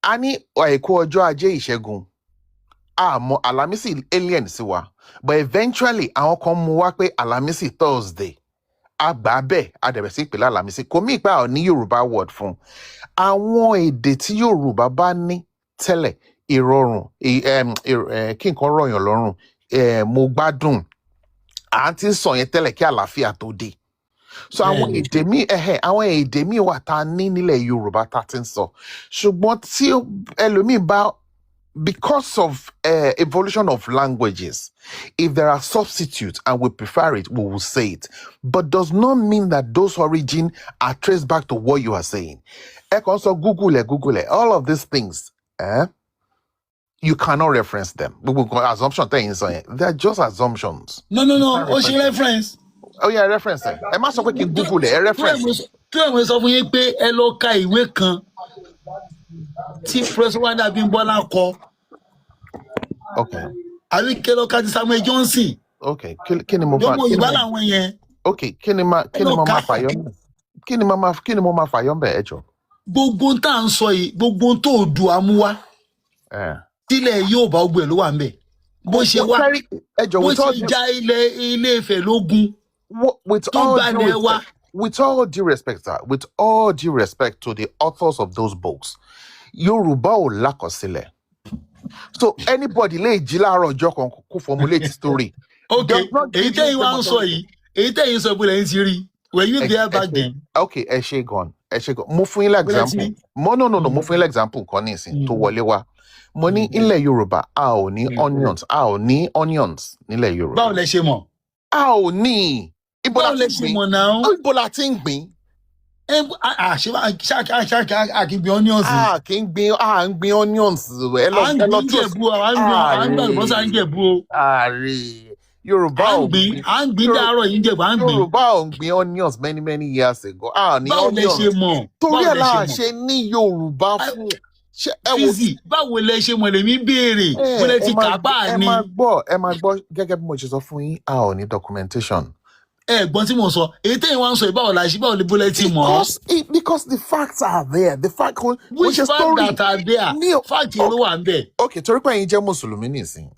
A ní àìkú ọjọ́ ajé ìṣẹ́gun. Àmọ́ Àlàmísì alien sí wa. But eventually, àwọn kan mú wá pé Àlàmísì Thursday. Àgbà bẹ́ẹ̀ adẹ̀bẹ̀ sí ìpìlẹ̀ Àlàmísì. Kò mí ìpá ní Yorùbá word fún. Àwọn èdè tí Yorùbá bá ní tẹ́lẹ̀ ìrọ̀rùn kí nǹkan rọ̀yàn lọ́rùn mo gbádùn. À ń ti sọ yẹn tẹ́lẹ̀ kí àlàáfíà tó dé. So àwọn èdè míì wà tá a ní nílẹ̀ Yorùbá tá a ti ń sọ. Ṣùgbọ́n tí ẹlòmíì bá, because of evolution of languages, if there are substitutes and we prefer it, we will say it. But does not mean that those origin are traced back to what you are saying. Also, Google it. All of these things, you cannot reference them. Assumption, they're just assumptions. No. Oh, she reference. Oh yeah, reference them. I must have Google it. Reference. Tí àwọn sọ fún yín pé ẹ lọ ka ìwé kan tí Professor Wanda Abímbọ́lá kọ. Okay. Àbí kí lọ ka ti Samuel Johnson. Okay. Kí ni mo fa? Yóò ìbá làwọn yẹn. Okay. Kí ni mo máa fàyọ́? Kí ni mo máa fàyọ́ bẹ́ẹ̀ ẹjọ́? Gbogbo tá à ń sọ yìí, gbogbo tó dù amúwá. Tílẹ̀ yóò bá gbogbo ẹ̀ ló wà ń bẹ̀. Bó ṣe wá, bó ṣe já ilé Ifẹ̀ lógun. With all due respect, sir, with all due respect to the authors of those books, Yorùbá ò lákọsílẹ̀. So anybody lè jí láàárọ̀ ọjọ́ kan kó formulate story. Okay, èyí tẹ́yìn wá ń sọ yìí, èyí tẹ́yìn sọ pé lẹ́yìn ti rí. Were you there back then? Okay, ẹ ṣé gan. Mo fún yín example. No. Mo fún yín example kan nísìn tó wọlé wá. Mo ní ilẹ̀ Yorùbá, a ò ní onions nílẹ̀ Yorùbá. Báwo lẹ ṣe mọ̀? A ò ní. Báwo lẹ ṣe mọ̀ náà? Ibo la ti ń gbìn. Àkíngbìn onions. Kì í gbìn, à ń gbìn onions. À ń gbìn Jẹ̀bú, à ń gbìn àlùbọ́sà ń Jẹ̀bú o. Ààrẹ Yorùbá ò gbìn. À ń gbìn dàárọ̀ yìí ń Jẹ̀bú, à ń gbìn. Yorùbá ò gbìn onions many years ago. Ní báwo lẹ ṣe mọ̀? Torí ẹ̀ la ṣe ní Yorùbá fún. Fizi, báwo lẹ ṣe mọ̀ lèmi béèrè? Mo lè ti kà bá ní. Ẹ máa gbọ́ gẹ́gẹ́ bí mo ṣe sọ fún yín, a ò ní documentation. Ẹ̀gbọ́n tí mo sọ, èyí tẹ́yìn wá ń sọ ìbáwọ̀ la ṣe báwo lè bólẹ̀ tí mọ̀. Because the facts are there. The fact which facts that are there? Fact ló wà ń bẹ̀. Okay, torí pé ẹ̀yin jẹ́ Mùsùlùmí nìsín.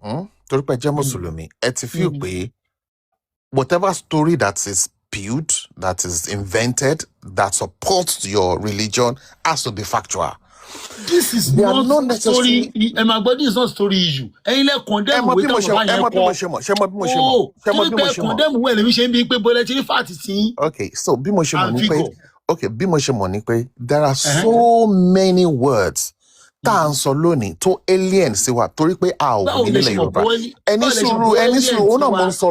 Torí pé ẹ jẹ́ Mùsùlùmí, ẹ ti feel pé whatever story that is spewed, that is invented, that supports your religion has to be factual. This is not story. This is not story issue. Ẹ̀yin lẹ condemn we talk about yẹn kọ. Condemn we lèmi ṣe ń bí pé bọ́lẹ̀ tí ní fact sí. Okay, so bí mo ṣe mọ̀ ní pé there are so many words tá à ń sọ lónìí tó alien sí wa torí pé a ò ní nílẹ̀ Yorùbá. Ẹni sùúrù ó náà mò ń sọ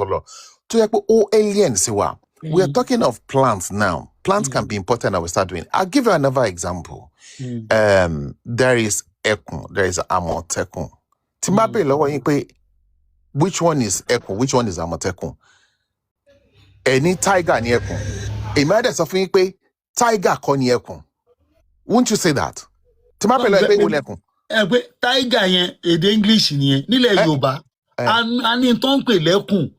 lọ. Tó yẹ pé ó alien sí wa. We are talking of plants now. Plants can be important and we start doing. I'll give you another example. There is ekun, there is amotekun. Tí má bèèrè lọ́wọ́ yín pé which one is ekun, which one is amotekun? Any tiger ni ekun. Èmi á dẹ̀ sọ fún yín pé tiger kọ́ ni ekun. Won't you say that? Tí má bèèrè lọ́wọ́ pé ìwé lẹ́kun. Pé tiger yẹn èdè English nìyẹn nílẹ̀ Yorùbá. A ní tó ń pè lẹ́kùn.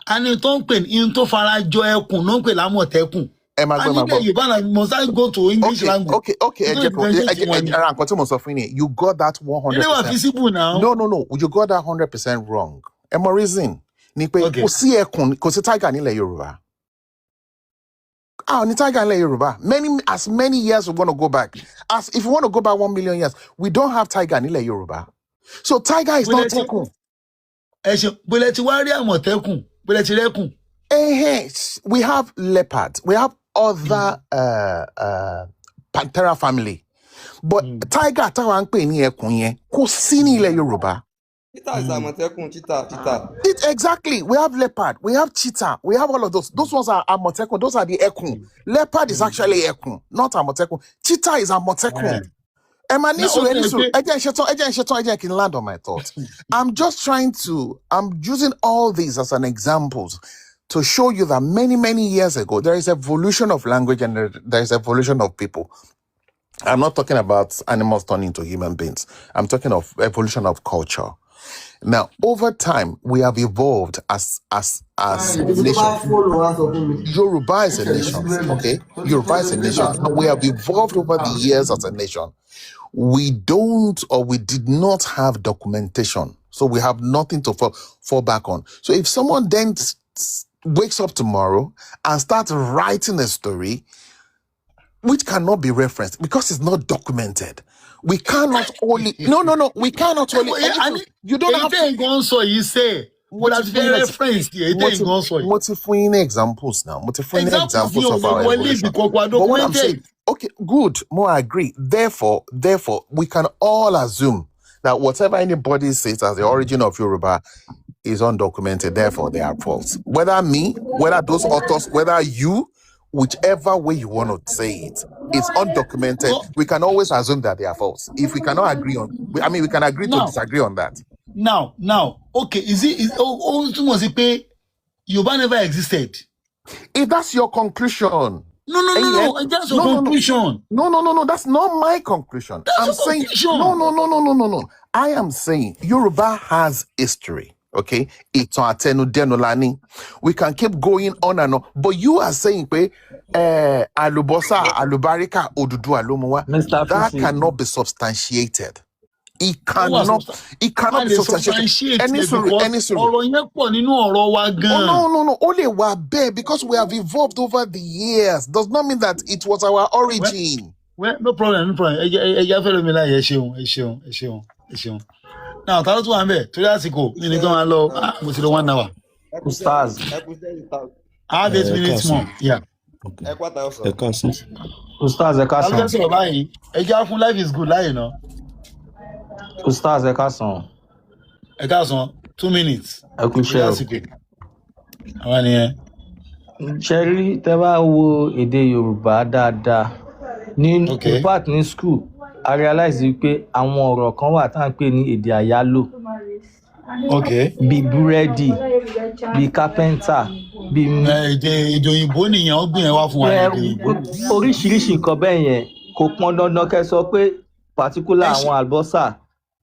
A ní tó ń pè ní tó fara jọ ẹkùn náà ń pè lámọ̀tẹ́kùn. Must go to English language? Okay. You got that 100%. Visible now. No. You got that 100% wrong. Emo reason. Ni pe kò sí ẹkùn, kò sí tiger nílẹ̀ Yorùbá. Ní tiger nílẹ̀ Yorùbá. As many years we want to go back. As if you want to go back 1 million years, we don't have tiger nílẹ̀ Yorùbá. So tiger is not ẹkùn. Bólẹ̀ ti wá rí àmọ̀tẹ́kùn. Bólẹ̀ ti rẹ́kùn. We have leopard. We have other Panthera family. But tiger táwa ń pè ní ẹkùn yẹn kò sí ní ilẹ̀ Yorùbá. Cheetah is Àmọ̀tẹ́kùn, cheetah. Exactly. We have leopard. We have cheetah. We have all of those. Those ones are Àmọ̀tẹ́kùn. Those are the ẹkùn. Leopard is actually ẹkùn, not Àmọ̀tẹ́kùn. Cheetah is Àmọ̀tẹ́kùn. I can land on my thoughts. I'm using all these as an examples to show you that many years ago, there is evolution of language and there is evolution of people. I'm not talking about animals turning into human beings. I'm talking of evolution of culture. Now, over time, we have evolved as a nation. Yoruba is a nation, okay? Yoruba is a nation. And we have evolved over the years as a nation. We did not have documentation. So we have nothing to fall back on. So if someone then wakes up tomorrow and starts writing a story which cannot be referenced because it's not documented, we cannot only we cannot only you don't have to. mo láti fẹ́ reference the ètè ìgbọ́n sọ yìí. Mo ti fún yín ní examples now. Mo ti fún yín ní examples of our evolution. But what I'm saying, okay, good. More I agree. Therefore, we can all assume that whatever anybody says as the origin of Yoruba is undocumented. Therefore, they are false. Whether me, whether those authors, whether you, whichever way you want to say it, it's undocumented. We can always assume that they are false. If we cannot agree on, we can agree to disagree on that. Now, okay, is must pay Yoruba never existed? If that's your conclusion. No, that's your conclusion. No, that's not my conclusion. I'm saying, no. I am saying Yoruba has history. Okay, we can keep going on and on, but you are saying, alubosa, alubarika, oduduwa lomowa. That cannot be substantiated. It cannot be substantiated. Any sort. No. Only we are bare because we have evolved over the years. Does not mean that it was our origin. Well, no problem. Now, tell us one bit. 2 years ago, we need to allow 1 hour. Ustaz. I have 8 minutes more. Yeah. Ustaz, life is good, you know. Ustaz, 2 minutes. Cherry, tẹ́ bá wo èdè Yorùbá dáadáa. In fact, ní school, I realize pé àwọn ọ̀rọ̀ kan wà tá à ń pè ní èdè àyálò. Bí búrẹ́dì, bí carpenter, bí èdè òyìnbó nìyẹn ó gbìyànjú wá fún wa èdè òyìnbó. Oríṣiríṣi nǹkan bẹ́ẹ̀ yẹn kò pọn dandan kẹ́ sọ pé particular àwọn àlùbọ́sà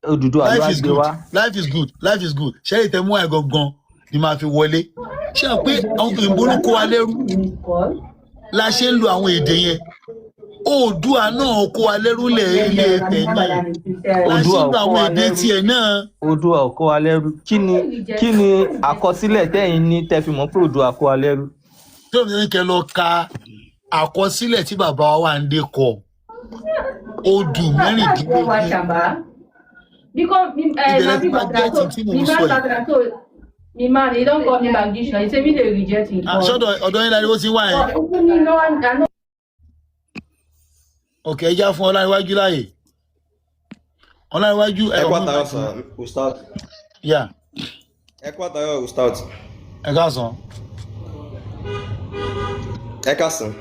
Odùduwà ló gbé wá. Life is good. Ṣé ìtẹ̀mú ẹ̀ gangan ni máa fi wọlé? Ṣé pé àwọn òyìnbó ló kó wa lẹ́rú? La ṣe ń lo àwọn èdè yẹn. Oòduà náà kó wa lẹ́rú lẹ̀ ilé Ifẹ̀ náà. Oòduà kó wa lẹ́rú. Oòduà kó wa lẹ́rú. Kí ni àkọsílẹ̀ tẹ́yin ní tẹ́ fi mọ̀ pé Oòduà kó wa lẹ́rú? Tí o ní kẹ́ lọ ka àkọsílẹ̀ tí bàbá wa wà ń dé kọ. Odù mẹ́rìndínlógún. Ìbẹ̀rẹ̀ tí máa jẹ́ tí mo ń sọ yìí. Mi man, he don't call me back this night. He say me dey reject him. Ọ̀dọ̀ yín láti ó ti wá yẹn. Okay, ẹ já fún Ọláníwájú láàyè. Ọláníwájú ẹ kú àtàrà sọ Ustaz. Yeah. Ẹ kú àtàrà Ustaz. Ẹ káàsán. Ẹ káàsán.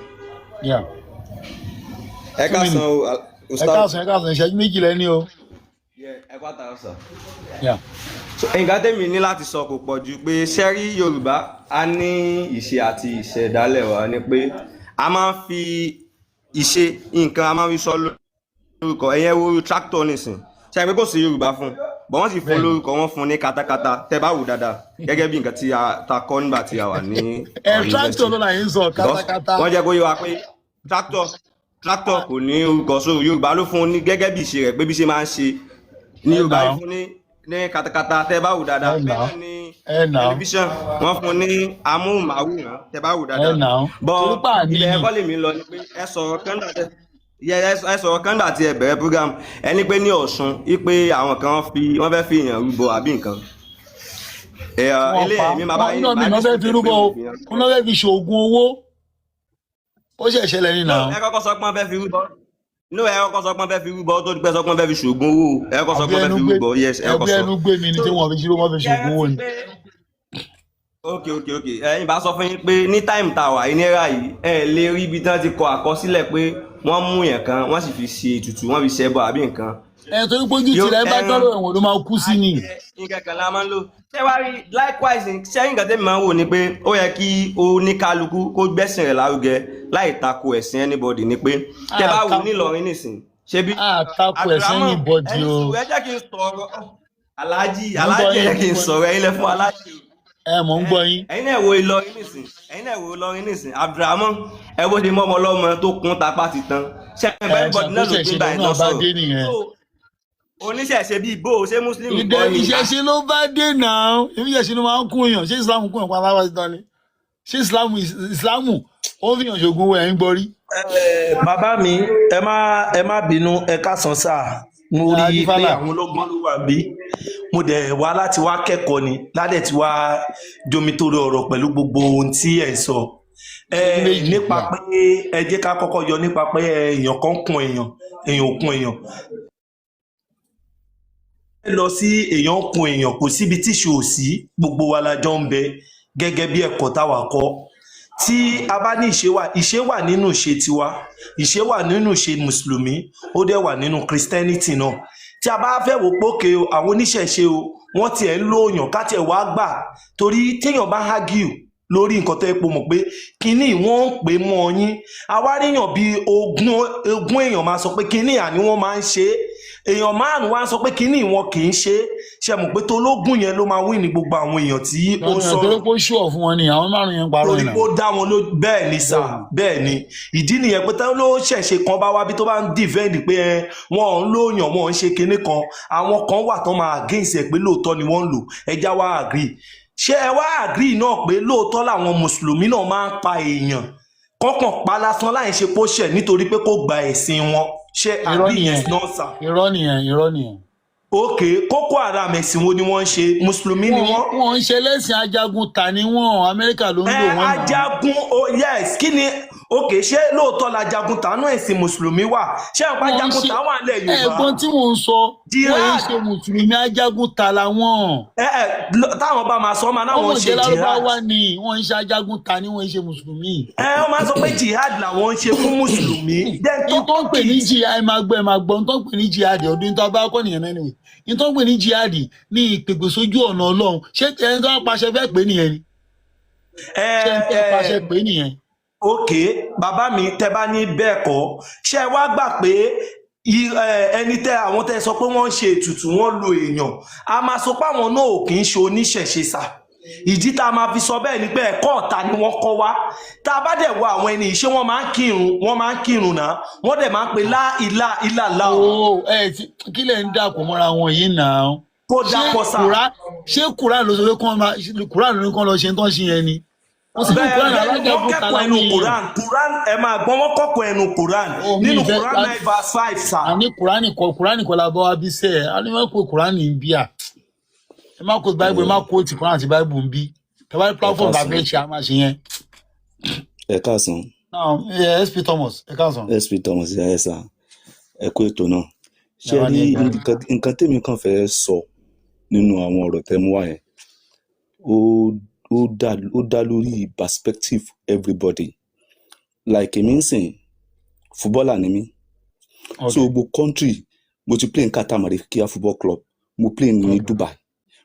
Yeah. Ẹ káàsán Ustaz. Ẹ káàsán ìṣẹ́jú méjì lẹ́ni o. Ẹ kú àtàrà sọ. Yeah. Nǹkan tẹ́mi ní láti sọ kò pọ̀ ju pé ṣẹ́rí Yorùbá a ní ìṣe àti ìṣẹ̀dálẹ̀ wa ni pé a máa ń fi ìṣe nǹkan a máa ń fi sọ lórúkọ ẹ̀yẹn wo tractor nìsín ṣe àgbẹ̀ kò sí Yorùbá fún bọ̀ wọ́n sì fún lórúkọ wọn fún ní katakata tẹ́ bá wù dáadáa gẹ́gẹ́ bí nǹkan tí ta kọ́ nígbà tí a wà ní tractor ló láyé ń sọ katakata. wọ́n jẹ́ kó yé wa pé tractor kò ní orúkọ so Yorùbá ló fún ní gẹ́gẹ́ bí ìṣe rẹ̀ pé bí ṣe máa ń ṣe ní Yorùbá ló fún ní katakata tẹ́ bá wù dáadáa bẹ́ẹ̀ ni tẹlifíṣàn wọ́n fún ní amóhùnmáwòrán tẹ́ bá wù dáadáa bọ́ ilẹ̀ ẹ̀kọ́ lèmi lọ ni pé ẹ sọ̀rọ̀ kánda tí ẹ bẹ̀rẹ̀ program ẹni pé ní Ọ̀ṣun wípé àwọn kan wọ́n fẹ́ fi èèyàn rúbọ àbí nǹkan eléyìí mi máa bá yín bá fẹ́ fi rúbọ wọn náà fẹ́ fi ṣoògùn owó ó ṣe ìṣẹ̀lẹ̀ nínú àwọn. ẹ kọ́kọ́ sọ pé wọ́n fẹ́ fi rúbọ no ẹ kọ́kọ́ sọ pé wọ́n fẹ́ fi rúbọ tó dúpẹ́ sọ pé wọ́n fẹ́ fi ṣoògùn owó ẹ kọ́kọ́ sọ pé wọ́n fẹ́ fi rúbọ yes ẹ kọ́kọ́ sọ. ẹgbẹ́ ẹnu gbé mi ni tí wọ́n fi ṣoògùn owó ni. ok ẹ̀yin bá sọ fún yín pé ní táìmù tá a wà yìí náírà yìí ẹ lè rí ibi tí wọ́n ti kọ àkọsílẹ̀ pé wọ́n mú yẹn kan wọ́n sì fi ṣe ètùtù wọ́n fi ṣẹbọ àbí nǹkan. Torí pé ojú tirẹ̀ bá tọ́lọ̀ ẹ̀wọ̀n ló máa kú sí ni. nǹkan kan la máa ń lò ṣé wàá rí likewise ṣẹ́yìn nǹkan tẹ́mi máa ń wò ni pé ó yẹ kí oníkálukú kó gbẹ́sìn rẹ̀ lárugẹ láì tako ẹ̀sìn anybody ni pé tẹ́ bá wù nílọrin nìsín ṣé bí. tako ẹ̀sìn anybody o. ẹ jẹ́ kí n sọ̀rọ̀ aláàjì ẹ jẹ́ kí n sọ̀rọ̀ ẹ̀yin lẹ fún aláàjì. Mò ń gbọ́ yín. ẹ̀yin náà wo Ìlọrin nísìn Abdulrahman ẹ bó ṣe mọ́ ọmọ ọlọ́mọ tó kún tapá ti tán ṣé ẹ bẹ́ẹ̀ bọ́dí náà ló gbé báyìí náà sọ̀rọ̀ oníṣẹ̀ṣe bíi bó ṣé muslim kọ́ ni. ìṣẹ̀ṣe ló bá dé náà ìṣẹ̀ṣe ló máa ń kún èèyàn ṣé Islam kún èèyàn pa aláwọ̀ sí tán ni ṣé Islam ó fi hàn ṣògùn owó ẹ̀ ń gbọ́ rí. Bàbá mi ẹ má bínú ẹ káàsán sáà mo rí i pé Adífálà. àwọn ọlọ́gbọ́n ló wà bí mo dẹ̀ wá láti wá kẹ́kọ̀ọ́ ni ládẹ̀ tí wá jomitoro ọ̀rọ̀ pẹ̀lú gbogbo ohun tí ẹ̀ ń sọ nípa pé ẹ jẹ́ ká kọ́kọ́ yọ nípa pé èèyàn kan kun èèyàn ò kun èèyàn lọ sí èèyàn kun èèyàn kò síbi tíṣe ò sí gbogbo wa la jọ ń bẹ gẹ́gẹ́ bí ẹ̀kọ́ táwa kọ́ tí a bá ní ìṣe wà nínú ìṣe tiwa ìṣe wà nínú ìṣe mùsùlùmí ó dẹ̀ wà nínú christianity náà tí a bá fẹ́ wò pókè o àwọn oníṣẹ̀ṣe o wọ́n tiẹ̀ ń lóòyàn ká tiẹ̀ wá gbà torí téèyàn bá hágìl lórí nǹkan tó epo mọ̀ pé kínní wọ́n ń pè mọ́ yín àwáríyàn bíi ogún èèyàn máa sọ pé kínní àní wọ́n máa ń ṣe èèyàn márùn wá sọ pé kínní wọn kì í ṣe mọ̀ pé tó lógún yẹn ló máa wí ní gbogbo àwọn èèyàn tí ó ń sọ torí pé ó ṣùọ̀ fún wọn ni àwọn márùn yẹn parọ́ torí pé ó dá wọn ló bẹ́ẹ̀ ni sà bẹ́ẹ̀ ni ìdí nìyẹn pé táwọn ló ṣẹ̀ṣe kan bá wá bí tó bá ń dìvẹ́ǹdì pé wọn ò ń lóyàn wọn ò ń ṣe kinní kan àwọn kan wà tán máa against ẹ̀ pé lóòótọ́ ni wọ́n ń lò ẹjá wá agree ṣé ẹ wá agree náà pé lóòótọ́ làwọn mùsùlùmí náà máa ń pa èèyàn kọ́kàn pa lásán láì ṣe pó ṣẹ̀ nítorí pé kò gba ẹ̀sìn wọn ṣé agree yẹn náà sà. irọ́ nìyẹn. ok Boko Haram ẹ̀sìn wo ni wọ́n ń ṣe mùsùlùmí ni wọ́n. wọ́n ń ṣe lẹ́sìn ajagun ta ni wọ́n Amẹ́ríkà ló ń lò wọ́n náà. ajagun yes kí ni ok ṣé lóòótọ́ la jagun tánú ẹ̀sìn mùsùlùmí wà ṣé àpá jagun tá wà nílẹ̀ Yorùbá. ẹ̀gbọ́n tí mò ń sọ wọ́n ń ṣe mùsùlùmí ajagun ta làwọn. táwọn bá máa sọ ọmọ náà wọ́n ṣe jihad. wọ́n ń ṣe ajagun ta ni wọ́n ń ṣe mùsùlùmí. wọ́n máa sọ pé jihad làwọn ń ṣe fún mùsùlùmí. ìtọ́ ń pè ní jihad ẹ máa gbọ́ ìtọ́ ń pè ní jihad ọdún tó bá kọ́ nìyẹn náà nìyẹn ìtọ́ ń pè ní jihad ní ìpèpè sójú ọ̀nà Ọlọ́run ṣé ẹni tó ń paṣẹ fẹ́ pè nìyẹn ni. ṣé ẹni tó ń paṣẹ pè nìyẹn. ok bàbá mi tẹ bá ní bẹ́ẹ̀ kọ́ ṣé ẹ wá gbà pé ẹni tẹ àwọn tẹ sọ pé wọ́n ń ṣe ètùtù wọ́n lo èèyàn a máa sọ pé àwọn náà ò kì í ṣe oníṣẹ̀ṣe sà ìdí tá a máa fi sọ bẹ́ẹ̀ ni pé ẹ̀kọ́ ọ̀tá ni wọ́n kọ́ wá tá a bá dẹ̀ wọ àwọn ẹni ìṣe wọ́n máa ń kírun náà wọ́n dẹ̀ máa ń pe láìlá ìlàlá. kí lẹ̀ ń dàpọ̀ mọ́ra wọn yìí náà. kó dàpọ̀ sà. ṣé Kùránì ló sọ pé Kùránì ló ní kán lọ ṣe ń tán ṣe yẹn ni. wọ́n kẹ́kọ̀ọ́ ẹnu Quran ẹ máa gbọ́n wọ́n kọ́kọ́ ẹnu Quran nínú Quran 9:5 sà. àní Kùránì kọ́ la bọ́ wá bí sẹ́ẹ̀ a ní wọ́n kó Kùránì ń bí à ẹ má kó Bible ẹ má kó ti Quran àti Bible ń bí tẹ́wárí platform bá fẹ́ ṣe a máa ṣe yẹn. ẹ káàsán. SP Thomas ẹ káàsán. SP Thomas ẹ sà ẹ kó ètò náà ṣé rí nǹkan tèmi kàn fẹ́ sọ nínú àwọn ọ̀rọ̀ tẹ́ mú wá yẹn ó dá lórí perspective everybody like èmi ń sìn footballer ni mí so gbogbo country mo ti play ní Qatar Marikia football club mo play ní Dubai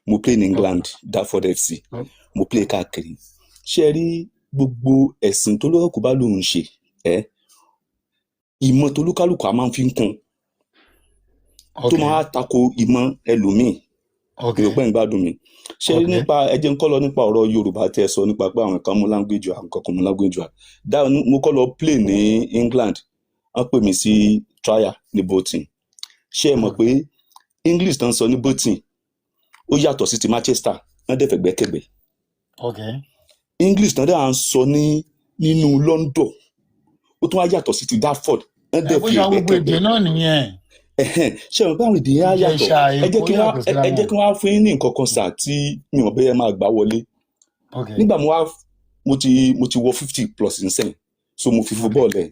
mo play ní England Dartford FC mo play káàkiri ṣé rí gbogbo ẹ̀sìn tó lókàkú bá lòun ṣe ìmọ̀ tó lókàlùkù a máa fi ń kún tó máa tako ìmọ̀ ẹlòmíì ìrọ̀pẹ́ ń gbádùn mi ṣé nípa ẹjẹ́ ń kọ́ lọ nípa ọ̀rọ̀ Yorùbá tẹ́ ẹ sọ nípa pé àwọn kan mú language àwọn kan kò mú language wa mo kọ́ lọ play ní England wọ́n pè mí sí trial ní Bolton ṣé ẹ mọ̀ pé English tán sọ ní Bolton ó yàtọ̀ sí ti Manchester wọ́n dẹ̀ fẹ́ gbẹ́kẹ̀gbẹ́ English tán dẹ̀ à ń sọ nínú London ó tún wá yàtọ̀ sí ti Dartford wọ́n dẹ̀ fi gbẹ́kẹ̀gbẹ́ ṣe mọ̀ pé àwọn èdè yẹn á yàtọ̀ ẹ jẹ́ kí wọ́n á fún yín ní nǹkan kan sà tí mi ò bẹ́ẹ̀ máa gbà wọlé nígbà mo ti wọ 50+ nsẹ́yìn so mo fi football ẹ̀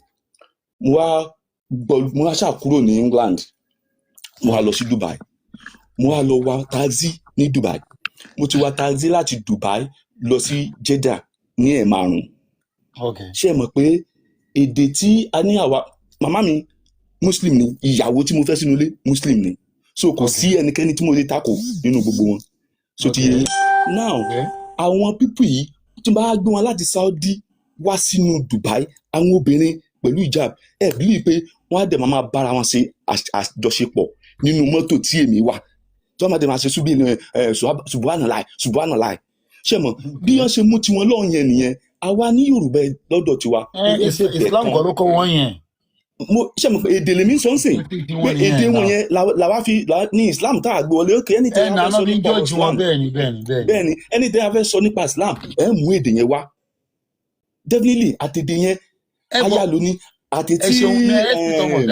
mo wá ṣàkúrò ní England mo wá lọ sí Dubai mo wá lọ wa taxi ní Dubai mo ti wa taxi láti Dubai lọ sí Jeddah ní ẹ̀5 ṣe mọ̀ pé èdè tí a ní àwa màmá mi Muslim ni ìyàwó tí mo fẹ́ sínú ilé Muslim ni so kò sí ẹnikẹ́ni tí mo lè takò nínú gbogbo wọn so ti yẹ now àwọn pípù yìí tí wọ́n bá gbé wọn láti Saudi wá sínú Dubai àwọn obìnrin pẹ̀lú hijab ẹ̀ bílí pé wọ́n á dẹ̀ máa bára wọn ṣe àjọṣepọ̀ nínú mọ́tò tí èmi wà tí wọ́n máa dẹ̀ máa ṣe súbí ní subhanallah ṣe mọ̀ bí wọ́n ṣe mú tiwọn lọ́ọ̀ yẹn nìyẹn àwa ní Yorùbá lọ́dọ̀ tiwa. Islam kọ́ ló kọ́ wọ́n yẹn. ṣe mọ̀ pé èdè lèmi sọ ń sìn pé èdè wọn yẹn làwa fi ní Islam tá a gbé wọlé òkè ẹni tí a fẹ́ sọ nípa Islam bẹ́ẹ̀ ni ẹni tí a fẹ́ sọ nípa Islam ẹ̀ mú èdè yẹn wá definitely àtẹ̀dẹ̀ yẹn aya ló ní àti ẹ tí ṣeun ní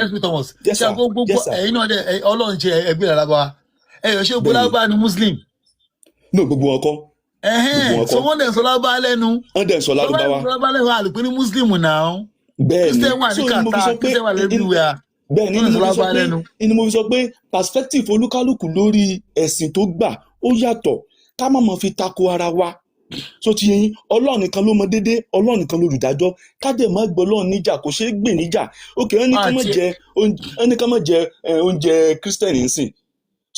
SP Thomas yes ṣe sir gbogbo yes sir ẹ̀yin náà dẹ Ọlọ́run ṣe ẹgbẹ́ ìlàlábà ẹ yọ ṣé bẹ́ẹ̀ni gbọlábà ni Muslim no gbogbo wọn kọ́ gbogbo wọn so kọ́ wọ́n dẹ̀ sọ lábá lẹ́nu wọ́n dẹ̀ ń sọ sọ lárúbáwá lábá lẹ́nu àlùpẹ́ ní Muslim náà bẹ́ẹ̀ni Christian wà ní so ni mo fi Qatar sọ pé Christian wà everywhere bẹ́ẹ̀ni wọ́n ni dẹ̀ mo sọ fi sọ lábá pé lẹ́nu. ni mo fi sọ pé perspective olúkálùkù lórí ẹ̀sìn tó gbà ó yàtọ̀ ká má mọ̀ fi tako ara wa so ti yẹn Ọlọ́run nìkan ló mọ déédéé Ọlọ́run nìkan lolùdájọ́ ká dẹ̀ má gbọ́ Ọlọ́run níjà kò ṣeé gbè níjà òkè ẹni ká má jẹ oúnjẹ Christian nsìn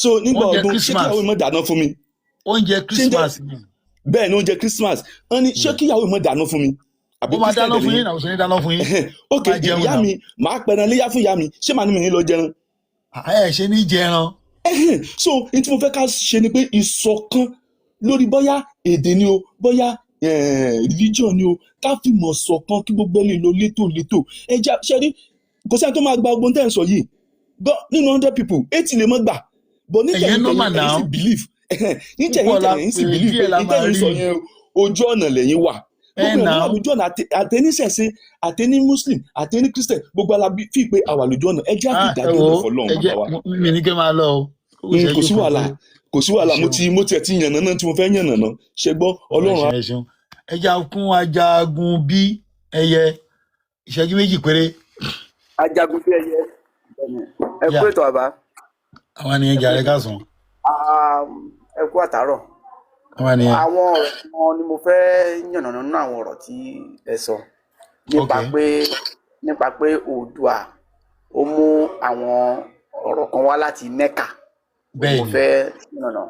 so nígbà oúnjẹ ọdún ṣé kíyàwó mi má dáná fún mi oúnjẹ Christmas ni bẹ́ẹ̀ ni oúnjẹ Christmas wọ́n ní ṣé kíyàwó mi má dáná fún mi àbí ó máa Christian dáná dẹ̀ fún ni yín náà ó ṣe ní dáná fún yín ok máa jẹun ìyá náà mi màá pẹran léyà fún ìyá mi ṣé màá ní mi ní lọ jẹran ẹ ṣe ní jẹran so n tí mo fẹ́ ká ṣe ni pé ìṣọ̀kan lórí bóyá èdè ni o bóyá religion ni o ká fìmọ̀ ṣọ̀kan kí gbogbo ẹni lọ létòlétò ẹja ṣẹ́rí kò sẹ́ni tó máa gba ogun tẹ́ ẹ̀ sọ yìí nínú 100 people 80 lè mọ́ gbà but níkẹyìn ẹ̀yin sì believe níkẹyìn ẹ̀yin sì believe pé níkẹyìn sọ yẹn ojú ọ̀nà lẹ́yìn wà gbogbo ẹ̀ wà lójú ọ̀nà àtẹníṣẹ̀ṣe àtẹní Muslim àtẹní Christian gbogbo alábí fi pé àwà lójú ọ̀nà ẹjẹ́ àkìdájọ́ lè fọlọ́run bàbá wa. mi ní kí n máa lọ o kò sí wàhálà mo tiẹ̀ ti yànnà náà tí mo fẹ́ yànnà náà ṣe gbọ́ Ọlọ́run. ẹja kún ajagun bí ẹyẹ ìṣẹ́jú méjì péré. ajagun bí ẹyẹ ẹ kú ètò àbá. àwọn ènìyàn jà rẹ káàsán. ẹ kú àtàárọ̀. àwọn ènìyàn. àwọn ọ̀rọ̀ kan ni mo fẹ́ yànnà nínú àwọn ọ̀rọ̀ tí ẹ sọ nípa pé Oòduà ó mú àwọn ọ̀rọ̀ kan wá láti Mẹ́kà. bẹ́ẹ̀ni mo fẹ́ yànnà.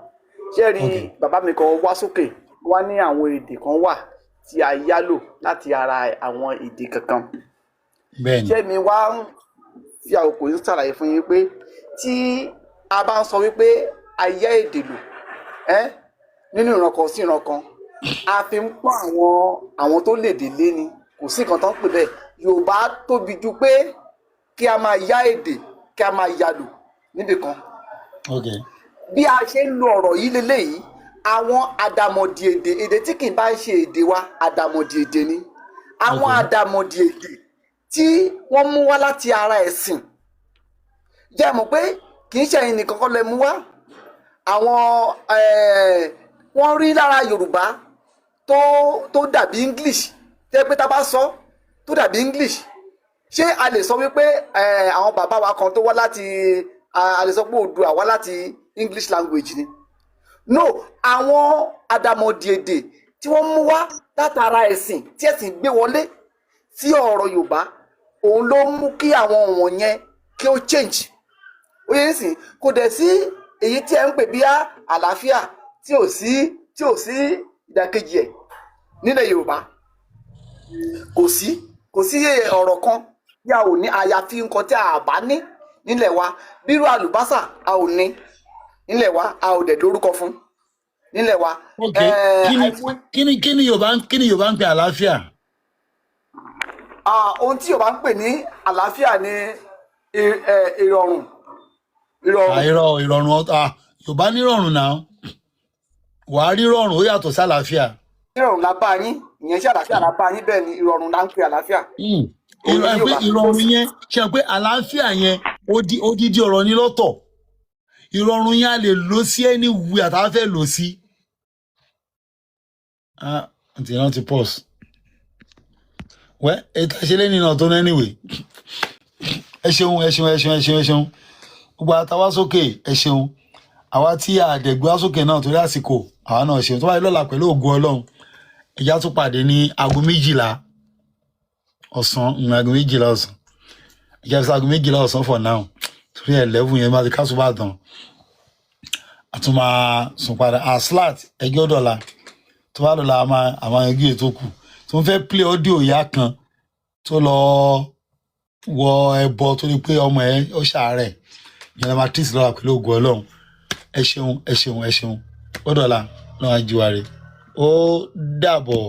ṣé rí bàbá mi kan wá sókè wá ní àwọn èdè kan wà tí a yálò láti ara àwọn èdè kankan. bẹ́ẹ̀ni ṣé mi wá ń fi àkókò yìí ṣàlàyé fún yín pé tí a bá ń sọ wípé a yá èdè lò nínú ìran kan sí ìran kan a fi ń pọ́n àwọn tó lè dè lé ni kò sí nǹkan tó ń pè bẹ́ẹ̀ Yorùbá tóbi ju pé kí a máa yá èdè kí a máa yá lò níbì kan. bí a ṣe ń lo ọ̀rọ̀ yìí lélẹ́yìí àwọn àdàmọ̀dì èdè tí kì í bá ń ṣe èdè wa àdàmọ̀dì èdè ni àwọn àdàmọ̀dì èdè tí wọ́n mú wá láti ara ẹ̀sìn jẹ́ mọ̀ pé kì í ṣe ẹ̀yin nìkan kọ́ lẹ mú wá àwọn wọ́n rí lára Yorùbá tó dàbí English tẹ́ pé tá a bá sọ tó dàbí English ṣé a lè sọ wípé àwọn bàbá wa kan tó wá láti a lè sọ pé Oòduà wá láti English language ni no àwọn àdàmọ̀dì èdè tí wọ́n mú wá látara ẹ̀sìn tí ẹ̀sìn gbé wọlé sí ọ̀rọ̀ Yorùbá òun ló mú kí àwọn wọ̀nyẹn kí ó change ó yẹ nísìn kò dẹ̀ sí èyí tí ẹ ń pè bí àlàáfíà tí ò sí ìdàkejì ẹ̀ nílẹ̀ Yorùbá kò sí ọ̀rọ̀ kan tí a ò ní àyàfi nǹkan tí a bá ní nílẹ̀ wa bírú àlùbásà a ò ní nílẹ̀ wa a ò dẹ̀ lórúkọ fún nílẹ̀ wa. kí ni Yorùbá ń pè àlàáfíà. ohun tí Yorùbá ń pè ní àlàáfíà ni ìrọ̀rùn. ìrọ̀rùn Yorùbá ní ìrọ̀rùn náà wàá rí ìrọ̀rùn ó yàtọ̀ sí àlàáfíà. ìrọ̀rùn la bá yín ìyẹn ṣe àlàáfíà la bá yín bẹ́ẹ̀ ni ìrọ̀rùn la ń pè àlàáfíà. ìrọ̀rùn yẹn ṣe pé àlàáfíà yẹn odidi ọ̀rọ̀ ni lọ́tọ̀ ìrọ̀rùn yẹn a lè lò sí ẹni wù àtàwọn fẹ́ lò sí. ǹtí náà ti pause wẹ́ ètò ìṣẹ̀lẹ̀ nínú ọ̀tọ̀ náà anyway ẹ ṣeun gbogbo àtàwá sókè ẹ ṣeun àwa tí àdẹ̀gbé wá sókè náà torí àsìkò àwa náà ṣeun tó bá yẹ lọ́la pẹ̀lú ògo Ọlọ́run ìjà tún pàdé ní aago 12 ọ̀sán aago 12 ọ̀sán ìjà fi aago 12 ọ̀sán for now torí 11 yẹn bá ti kásù bá tán àtún máa sùn padà aslat ẹgbẹ́ ọ̀dọ̀la tó bá lọ́la àwọn ẹgbẹ́ ètò kù tó ń fẹ́ play audio ìyá kan tó lọ wọ ẹbọ tó ní pé ọmọ ẹ ó ṣàárẹ̀ ìyẹn lọ́la máa tíìsì lọ́la pẹ̀lú ògo Ọlọ́run ẹ ṣeun ó dọ̀la lọ́wọ́ ajíwáre ó dàbọ̀.